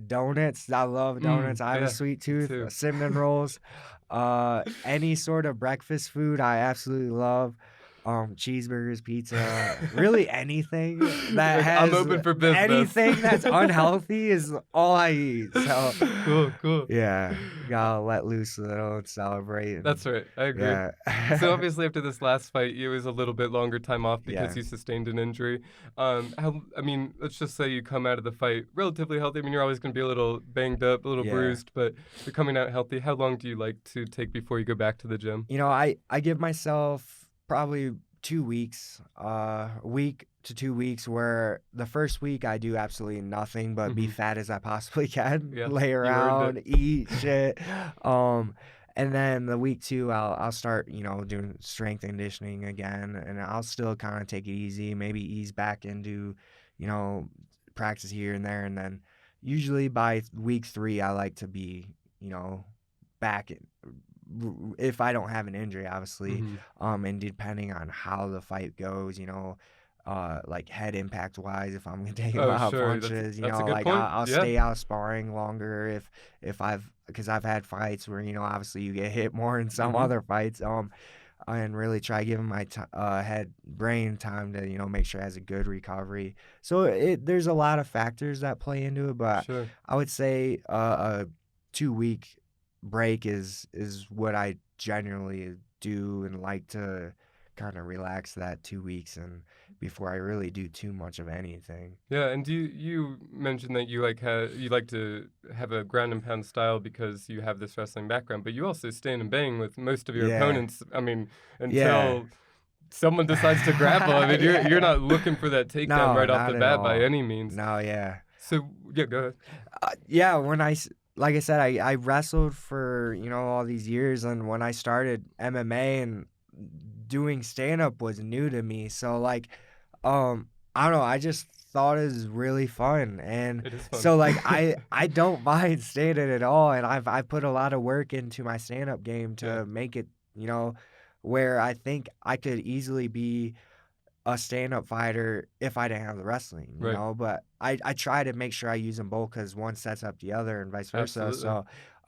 donuts. I love donuts. I have a sweet tooth. Cinnamon rolls, any sort of breakfast food, I absolutely love. Cheeseburgers, pizza, really anything that has I'm open for business. Anything that's unhealthy is all I eat. So cool. Yeah, gotta let loose a little and celebrate. That's right. I agree. Yeah. So obviously after this last fight, it was a little bit longer time off because you sustained an injury. Let's just say you come out of the fight relatively healthy. You're always going to be a little banged up, a little bruised, but you're coming out healthy. How long do you like to take before you go back to the gym? I give myself probably 2 weeks, week to 2 weeks, where the first week I do absolutely nothing but be fat as I possibly can, lay around, eat shit. And then the week 2, I'll start, doing strength and conditioning again, and I'll still kind of take it easy, maybe ease back into, practice here and there, and then usually by week 3, I like to be, back in. If I don't have an injury, obviously, and depending on how the fight goes, head impact wise, if I'm gonna take a lot of punches, I'll stay out sparring longer because I've had fights where obviously you get hit more in some other fights, and really try giving my brain time to make sure it has a good recovery. So there's a lot of factors that play into it, but I would say a 2-week break is what I generally do, and like to kind of relax that 2 weeks and before I really do too much of anything. Yeah, and you mentioned that you like to have a ground and pound style because you have this wrestling background, but you also stand and bang with most of your opponents. Until someone decides to grapple. You're not looking for that takedown right off the bat by any means. No, yeah. So go ahead. When like I said, I wrestled for, all these years, and when I started MMA and doing stand-up was new to me. So, I don't know, I just thought it was really fun. And it is fun. So, I don't mind standing at all, and I've put a lot of work into my stand-up game to make it you know, where I think I could easily be a stand-up fighter if I didn't have the wrestling, you Right. know, but I try to make sure I use them both because one sets up the other and vice versa. Absolutely.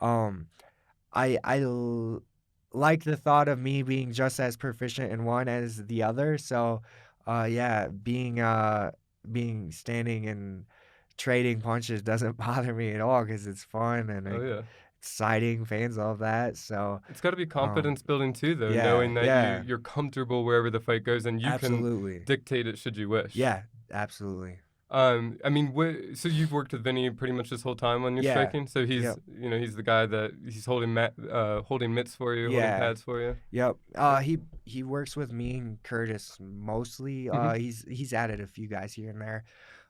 So, um, I like the thought of me being just as proficient in one as the other. So, yeah, being standing and trading punches doesn't bother me at all because it's fun and Oh yeah. exciting. Fans love that. So, It's got to be um, confidence building too, though, yeah, knowing that yeah, you're comfortable wherever the fight goes and you can absolutely. dictate it should you wish. Yeah, absolutely. I mean, so you've worked with Vinny pretty much this whole time on your Yeah. striking. So he's, Yep. he's the guy that he's holding mitts for you, holding Yeah. pads for you. Yep. Yeah. He works with me and Curtis mostly. Hmm. He's added a few guys here and there.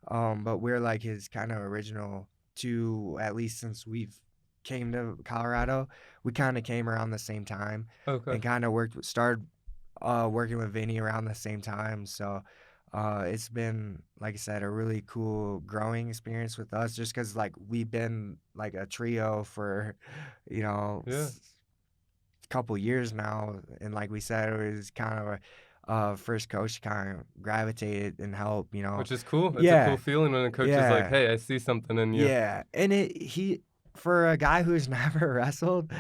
But we're like his kind of original two, at least since we've came to Colorado. We kind of came around the same time Okay. and kind of started working with Vinny around the same time. So it's been, like I said, a really cool growing experience with us just because like we've been like a trio for, you know, Yeah. couple years now, and like we said, it was kind of a first coach kind of gravitated and helped, you know. Which is cool. It's a cool Yeah, feeling when a coach is like, yeah, "Hey, I see something in you." yeah. And he for a guy who's never wrestled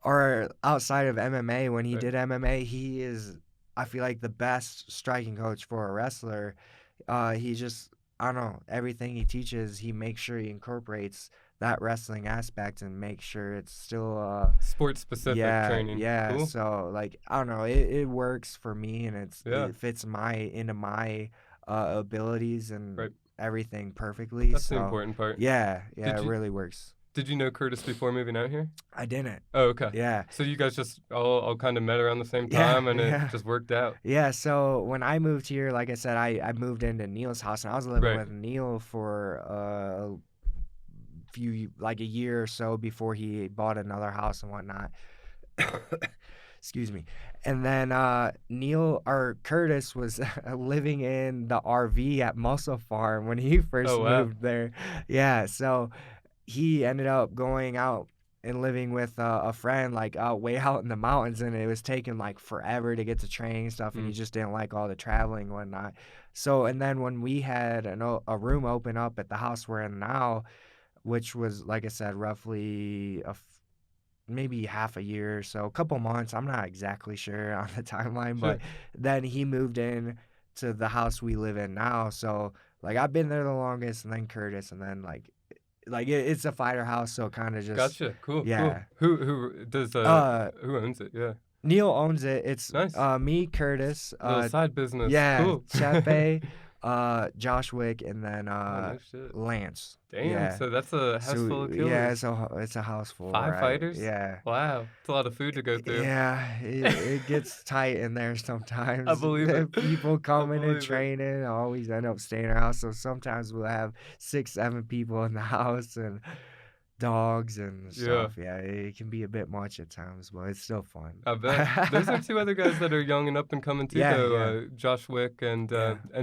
or outside of MMA, when he Right. did MMA, he is, I feel like, the best striking coach for a wrestler. He just, I don't know, everything he teaches, he makes sure he incorporates that wrestling aspect and make sure it's still Sport specific yeah, training. yeah. Cool. So like I don't know, it works for me and Yeah. it fits into my abilities and Right. everything perfectly. That's the So important part. yeah, yeah, Did it you really works. did you know Curtis before moving out here? I didn't. Oh, okay. Yeah. So you guys just all kind of met around the same Yeah, time and it yeah. just worked out. Yeah, so when I moved here, like I said, I moved into Neil's house and I was living Right. with Neil for like a year or so before he bought another house and whatnot. Excuse me. And then Neil or Curtis was living in the RV at Muscle Farm when he first Oh, wow. moved there. Yeah, so he ended up going out and living with a friend like way out in the mountains, and it was taking like forever to get to training and stuff, and he Mm. just didn't like all the traveling and whatnot. So and then when we had a room open up at the house we're in now, which was, like I said, roughly maybe half a year or so, a couple months. I'm not exactly sure on the timeline, Sure. but then he moved in to the house we live in now. So like I've been there the longest, and then Curtis, and then it's a fighter house, so kind of just Gotcha. Cool, cool. yeah. Who owns it? Yeah. Neil owns it. It's Nice. me, Curtis, Little side business. yeah, Cool. Chepe, Josh Wick, and then Oh, no shit. Lance. Damn, Yeah. so that's a house So full of yeah, killers. it's a house full, 5 right? fighters? Yeah. Wow. It's a lot of food to go through. Yeah, it gets tight in there sometimes. I believe it. People I coming and believe it. training always end up staying in our house. So sometimes we'll have 6, 7 people in the house and dogs and Yeah. stuff. Yeah, it can be a bit much at times, but it's still fun. I bet. Those are 2 other guys that are young and up and coming too, Yeah, though. yeah. Josh Wick Yeah. and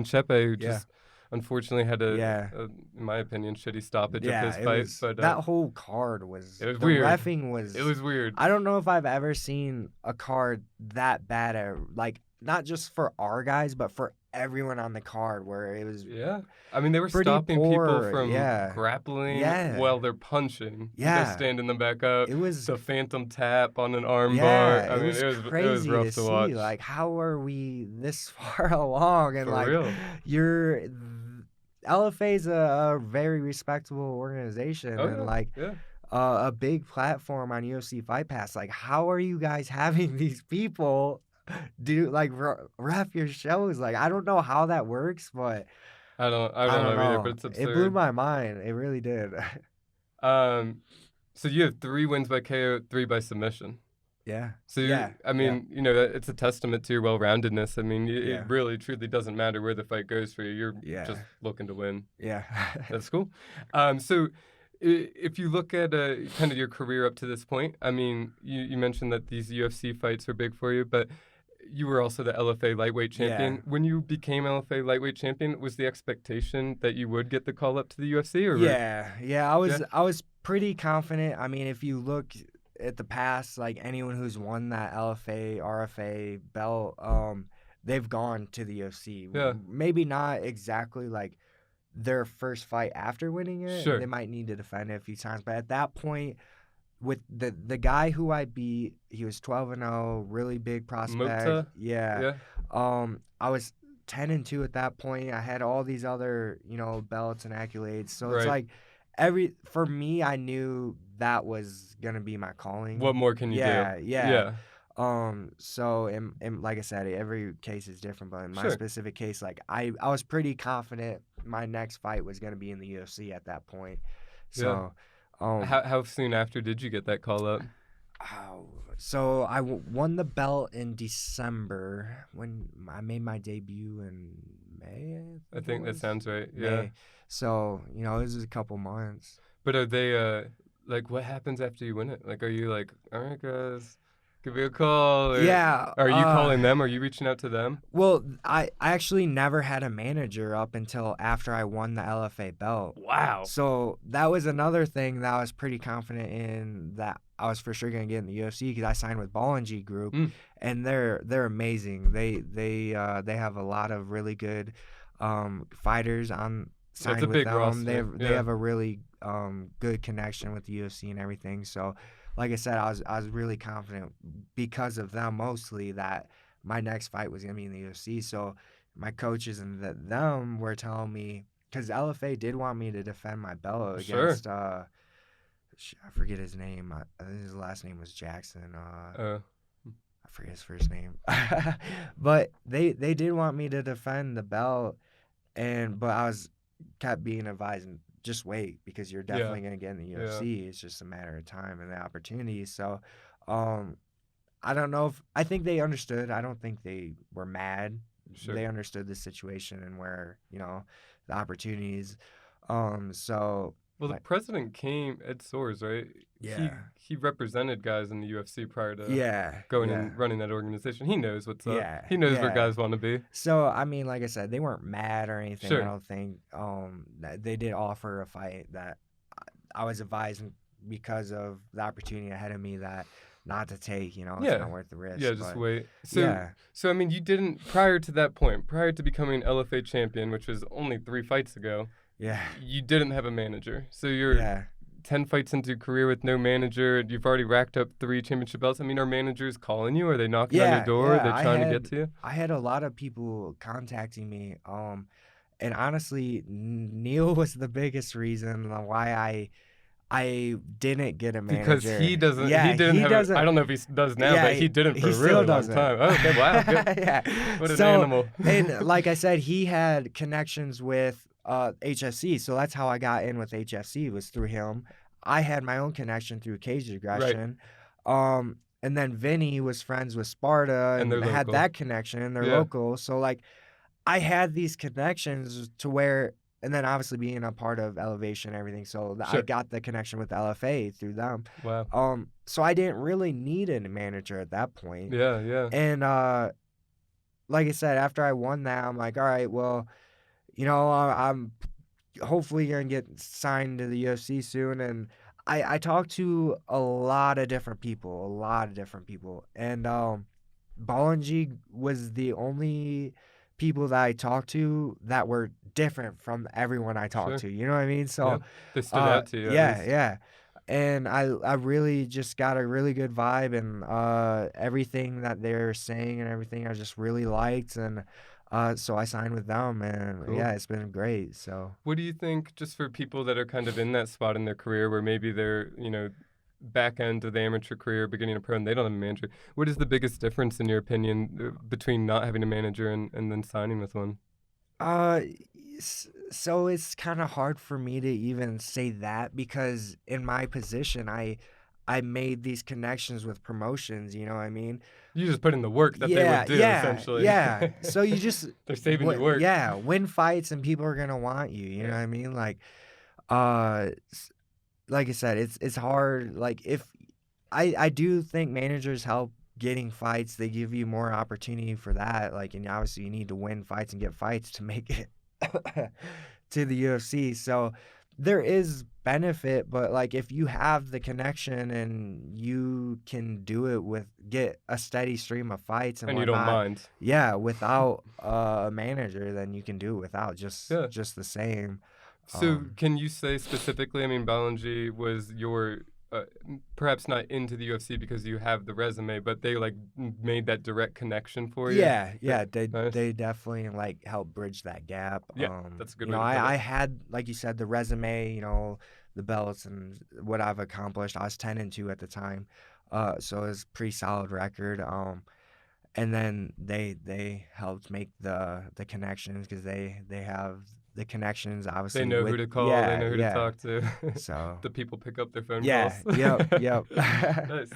Chepe, who Yeah. just unfortunately had Yeah. in my opinion, shitty stoppage of Yeah, his it fight. was But that whole card was it was the weird. reffing It was weird. I don't know if I've ever seen a card that bad like not just for our guys, but for everyone on the card where it was Yeah. I mean, they were pretty stopping people poor. from Yeah. grappling Yeah. while they're punching. Yeah. They're standing them back up. It was The phantom tap on an arm bar. yeah, I it mean, was it was crazy rough to to see. watch. Like, how are we this far along? And For like, real. you're LFA is a very respectable organization Oh, and yeah. like Yeah. a big platform on UFC Fight Pass. Like, how are you guys having these people do like ref your shows? Like, I don't know how that works, but I don't I don't know either, but know. it's It blew absurd. my mind. It really did. So you have 3 wins by KO, 3 by submission. Yeah. So Yeah. I mean, it's a testament to your well-roundedness. I mean, Yeah. it really truly doesn't matter where the fight goes for you. You're Yeah. just looking to win. Yeah. That's cool. So if you look at kind of your career up to this point, I mean, you mentioned that these UFC fights are big for you, but you were also the LFA lightweight champion. Yeah. When you became LFA lightweight champion, was the expectation that you would get the call up to the UFC? Or Yeah. Yeah. I was pretty confident. I mean, if you look at the past, like anyone who's won that LFA, RFA belt, they've gone to the UFC. Yeah. Maybe not exactly like their first fight after winning it. Sure. They might need to defend it a few times, but at that point, with the guy who I beat, he was 12-0, really big prospect. Mota? Yeah. I was 10-2 at that point. I had all these other, belts and accolades. So it's Right. like for me, I knew that was gonna be my calling. What more can you do? Yeah. So and like I said, every case is different, but in my Sure. specific case, like I was pretty confident my next fight was gonna be in the UFC at that point. So how soon after did you get that call up? So I won the belt in December when I made my debut in May. I think that sounds right. Yeah. May. So it was a couple months. But are they like, what happens after you win it? Like, are you like, all right, guys, give me a call? Or, Yeah. Are you calling them? Are you reaching out to them? Well, I actually never had a manager up until after I won the LFA belt. Wow. So that was another thing that I was pretty confident in, that I was for sure gonna get in the UFC, because I signed with Ball and G Group, and they're amazing. They have a lot of really good fighters on signed That's a with big them. roster. They have a really good connection with the UFC and everything. So, like I said, I was really confident because of them mostly that my next fight was gonna be in the UFC. So my coaches and them were telling me, because LFA did want me to defend my belt against I forget his name. I think his last name was Jackson. I forget his first name. But they did want me to defend the belt, but I kept being advised, just wait, because you're definitely gonna get in the UFC. It's just a matter of time and the opportunity. So I don't know I think they understood. I don't think they were mad. Sure. They understood the situation and where, the opportunities. So well, the president came, Ed Soares, right? Yeah. He represented guys in the UFC prior to going and running that organization. He knows what's up. Yeah. He knows where guys want to be. So, I mean, like I said, they weren't mad or anything. Sure. I don't think. They did offer a fight that I was advised, because of the opportunity ahead of me, that not to take, it's not worth the risk. Yeah, just wait. So I mean, you didn't, prior to that point, prior to becoming LFA champion, which was only 3 fights ago, you didn't have a manager. So you're 10 fights into your career with no manager. You've already racked up 3 championship belts. I mean, are managers calling you? Are they knocking on your door? Are they trying to get to you? I had a lot of people contacting me. And honestly, Neil was the biggest reason why I didn't get a manager. Because he doesn't. He doesn't. I don't know if he does now, but he didn't for a really long time. Oh, okay, wow. Good. What an animal. And like I said, he had connections with HFC, so that's how I got in with HFC, was through him. I had my own connection through Cage Aggression. Right. And then Vinny was friends with Sparta and had that connection, and they're local. So like I had these connections to where, and then obviously being a part of Elevation and everything, so I got the connection with LFA through them. Wow. So I didn't really need a manager at that point. Yeah. And like I said, after I won that, I'm like, all right, well, I'm hopefully going to get signed to the UFC soon. And I talked to a lot of different people. And Ball and G was the only people that I talked to that were different from everyone I talked to. You know what I mean? So they stood out to you. Yeah. And I really just got a really good vibe, and everything that they're saying and everything I just really liked. And so I signed with them, and it's been great. So what do you think, just for people that are kind of in that spot in their career where maybe they're, back end of the amateur career, beginning of pro, and they don't have a manager, what is the biggest difference in your opinion between not having a manager and then signing with one? So it's kind of hard for me to even say that, because in my position, I made these connections with promotions, you know what I mean? You just put in the work that they would do, essentially. Yeah. So you just they're saving you work. Yeah, win fights and people are gonna want you. You know what I mean? Like I said, it's hard. Like, if I do think managers help getting fights. They give you more opportunity for that. Like, and obviously you need to win fights and get fights to make it to the UFC. So there is benefit, but like if you have the connection and you can do it get a steady stream of fights and And you don't whatnot, mind. yeah, without a manager, then you can do it without Yeah. just the same. So can you say specifically, I mean, Balanji was your, perhaps not into the UFC because you have the resume, but they like made that direct connection for you? Yeah, Nice. they definitely like help bridge that gap. Yeah, that's a good You way know, to put I it. had, like you said, the resume, you know, the belts and what I've accomplished. I was 10-2 at the time, so it was a pretty solid record. And then they helped make the connections because they have the connections, They obviously, know who with to call, they know who to yeah. talk to. So The people pick up their phone yeah, calls. yep. Nice.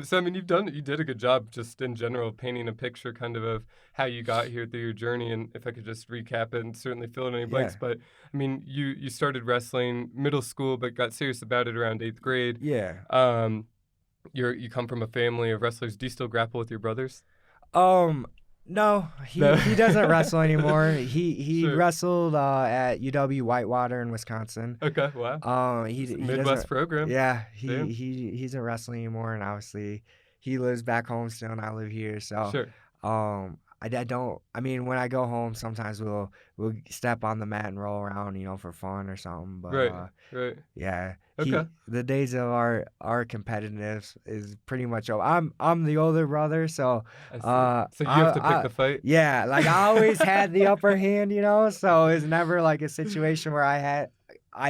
So I mean, you did a good job just in general painting a picture kind of how you got here through your journey. And if I could just recap it and certainly fill in any blanks, Yeah, but I mean, you started wrestling middle school, but got serious about it around 8th grade. yeah. Um, you come from a family of wrestlers. Do you still grapple with your brothers? No, No. he doesn't wrestle anymore. He Sure. wrestled at UW Whitewater in Wisconsin. Okay. Wow. It's a He Midwest doesn't. program. Yeah, Damn. he's not wrestling anymore, and obviously he lives back home still, and I live here. So, Sure. I don't. I mean, when I go home, sometimes we'll step on the mat and roll around, you know, for fun or something. But Right. Right. yeah, Okay. the days of our competitiveness is pretty much over. I'm the older brother, so I see. So you have to pick the fight. yeah, like I always had the upper hand, you know. So it's never like a situation where I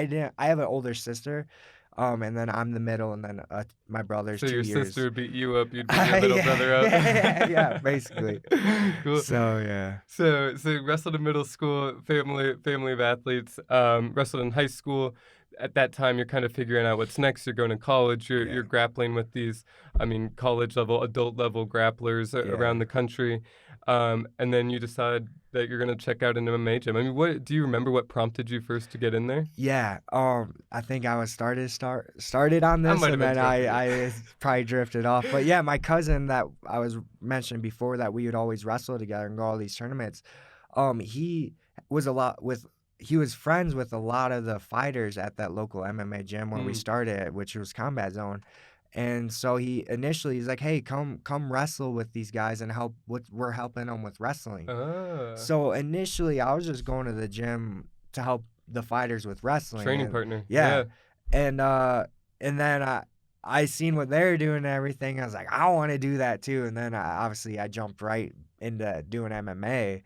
didn't. I have an older sister, and then I'm the middle, and then my brother's So 2 your years. sister would beat you up, you'd beat your middle brother up. Yeah, basically. Cool. So yeah, So you wrestled in middle school, family of athletes, wrestled in high school. At that time, you're kind of figuring out what's next. You're going to college. You're Yeah. grappling with these, I mean, college level, adult level grapplers around Yeah. the country, and then you decide that you're going to check out an MMA gym. I mean, what do you remember? What prompted you first to get in there? Yeah, I think I was started on I this, might have and been then drifting. I probably drifted off. But yeah, my cousin that I was mentioned before that we would always wrestle together and go all these tournaments. He was a lot with he was friends with a lot of the fighters at that local MMA gym where we Mm. started, which was Combat Zone. And so he's like, "Hey, come wrestle with these guys and help. We're helping them with wrestling." Ah, So initially, I was just going to the gym to help the fighters with wrestling. training And partner. yeah, Yeah. and then I seen what they're doing and everything. I was like, I want to do that too. And then obviously I jumped right into doing MMA.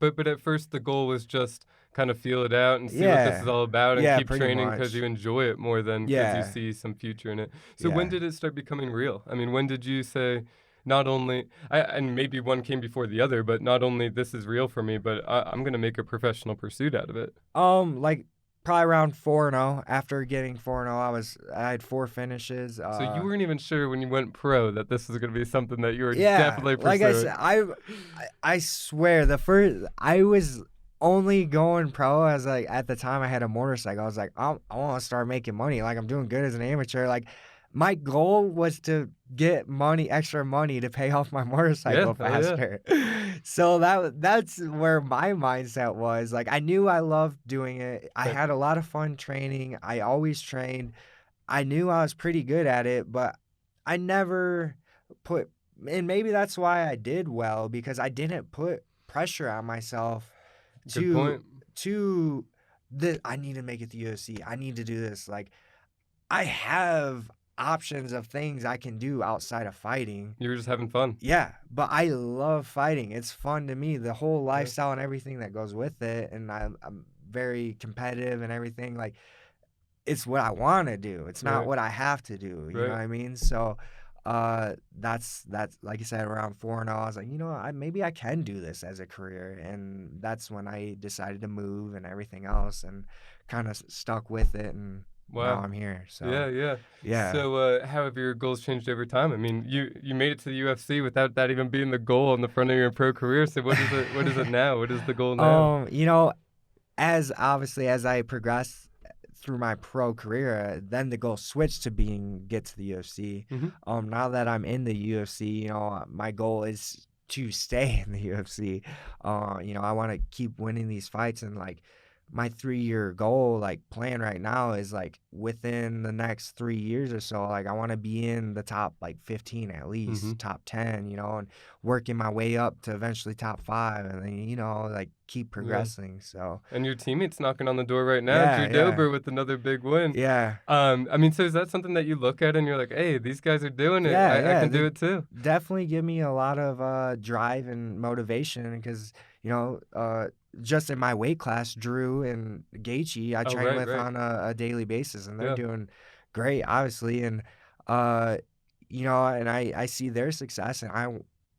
But at first the goal was just kind of feel it out and see what this is Yeah, all about and yeah, keep pretty training because much. you enjoy it more than because you Yeah, see some future in it. So when yeah. did it start becoming real? I mean, when did you say not only and maybe one came before the other, but not only this is real for me, but I'm gonna make a professional pursuit out of it. Like probably around 4-0. After getting 4-0, I had 4 finishes. So you weren't even sure when you went pro that this was gonna be something that you were Yeah, definitely like I pursuing. said, I swear I was only going pro as like at the time I had a motorcycle. I was like, I want to start making money. Like I'm doing good as an amateur. Like my goal was to get extra money to pay off my motorcycle Yeah, oh yeah. faster. So that's where my mindset was. Like I knew I loved doing it. I Right. had a lot of fun training. I always trained. I knew I was pretty good at it, but I never put, and maybe that's why I did well because I didn't put pressure on myself Good to point. to I need to make it to UFC. I need to do this. Like I have options of things I can do outside of fighting. You were just having fun. Yeah, but I love fighting. It's fun to me, the whole Yeah. lifestyle and everything that goes with it. And I'm very competitive and everything. Like it's what I want to do. It's not Right. what I have to do. You know Right. what I mean? So, that's like I said, around 4-0. I was like, you know, maybe I can do this as a career, and that's when I decided to move and everything else, and kind of stuck with it, and now Wow. I'm here. So Yeah. yeah. So, how have your goals changed over time? I mean, you made it to the UFC without that even being the goal on the front of your pro career. So what is it? What is it now? What is the goal now? You know, as obviously as I progress through my pro career, then the goal switched to get to the UFC. Mhm. Now that I'm in the UFC, you know, my goal is to stay in the UFC. You know, I want to keep winning these fights and like my 3-year goal, like plan right now is like within the next 3 years or so, like I want to be in the top like 15 at least, top 10, and working my way up to eventually top 5, and then, like keep progressing. So. And your teammate's knocking on the door right now, Yeah, Drew Dober with another big win. Yeah. I mean, so is that something that you look at and you're like, hey, these guys are doing it. Yeah, I can do it too. Definitely give me a lot of drive and motivation because, just in my weight class, Drew and Gaethje, I train with on a daily basis, and they're doing great, obviously. And, and I see their success, and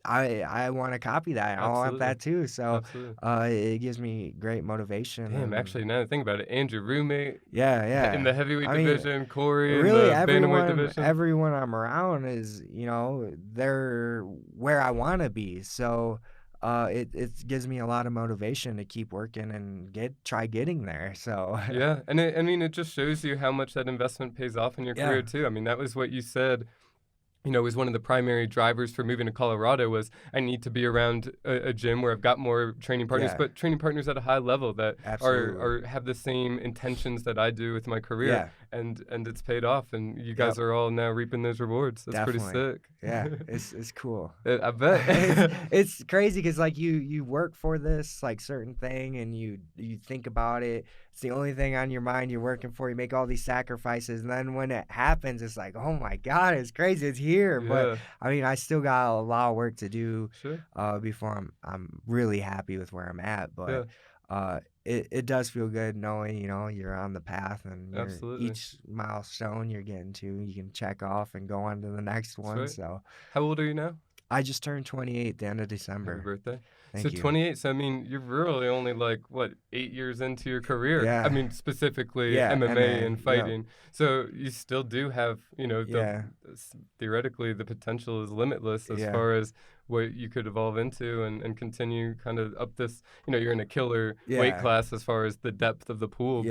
I want to copy that. I want that too. So it gives me great motivation. Damn, actually, now that I think about it, Andrew, roommate. Yeah. In the heavyweight division, Corey really, in the bantamweight division. Everyone I'm around is, they're where I want to be. So it gives me a lot of motivation to keep working and try getting there. So yeah, and it just shows you how much that investment pays off in your career too. I mean, that was what you said. Was one of the primary drivers for moving to Colorado was I need to be around a gym where I've got more training partners, but training partners at a high level that are have the same intentions that I do with my career, and it's paid off, and you guys are all now reaping those rewards. That's pretty sick. Yeah, it's cool. I bet. It's crazy because like you work for this like certain thing, and you think about it. It's the only thing on your mind you're working for. You make all these sacrifices, and then when it happens, it's like, oh my God, it's crazy. It's here. But I mean, I still got a lot of work to do before I'm really happy with where I'm at. But it does feel good knowing, you're on the path, and each milestone you're getting to, you can check off and go on to the next one. So how old are you now? I just turned 28 the end of December. Happy birthday. Thank you. 28, so I mean, you're really only like, 8 years into your career? Yeah. I mean, specifically MMA and fighting. Yeah. So you still do have, theoretically, the potential is limitless as far as what you could evolve into and continue kind of up this, you're in a killer weight class as far as the depth of the pool,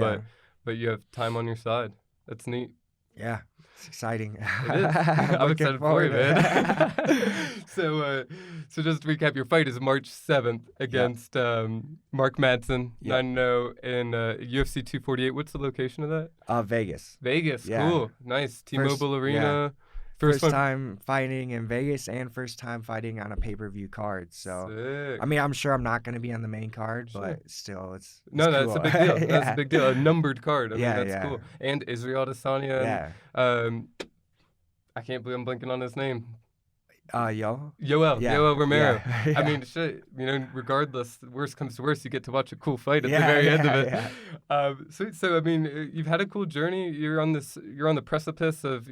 but you have time on your side. That's neat. Yeah. It's exciting. It is. I'm excited for you, man. So just to recap, your fight is March 7th against Mark Madsen, 9-0 in UFC 248. What's the location of that? Vegas. Vegas, cool. Nice. T-Mobile Arena. First time fighting in Vegas and first time fighting on a pay-per-view card. So, sick. I mean, I'm sure I'm not going to be on the main card, but still, it's no, cool. that's a big deal. That's a big deal. A numbered card. I mean, that's cool. And Israel Adesanya. I can't believe I'm blanking on his name. Yoel Romero. I mean, shit, regardless, worst comes to worst, you get to watch a cool fight at the very end of it. So I mean, you've had a cool journey. You're on the precipice of,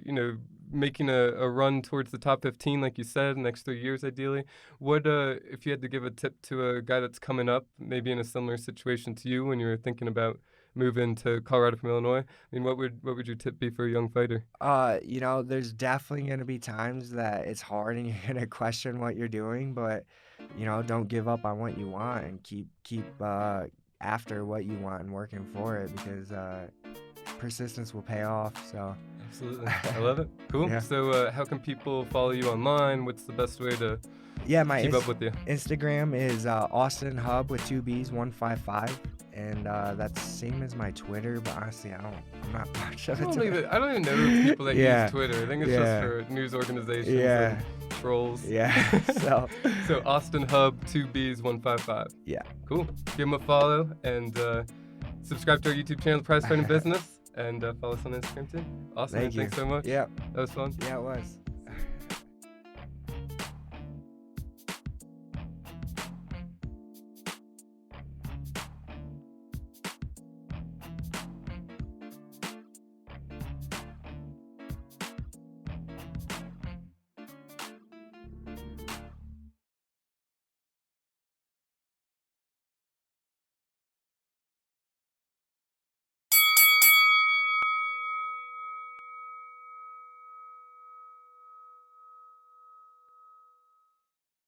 making a run towards the top 15, like you said, next 3 years, ideally. What, if you had to give a tip to a guy that's coming up, maybe in a similar situation to you when you were thinking about moving to Colorado from Illinois? I mean, what would your tip be for a young fighter? There's definitely going to be times that it's hard and you're going to question what you're doing, but, don't give up on what you want and keep after what you want and working for it, because persistence will pay off. So absolutely. I love it. Cool. Yeah. So how can people follow you online? What's the best way to keep up with you? Instagram is Austin Hub with 2 B's 155. And that's same as my Twitter, but honestly, I'm not much of it. I don't even know people that use Twitter. I think it's just for news organizations and trolls. Yeah. So Austin Hub, 2Bs 155. Yeah. Cool. Give him a follow and subscribe to our YouTube channel, Prize Fighting Business, and follow us on Instagram too. Awesome. Thanks so much. Yeah. That was fun. Yeah, it was.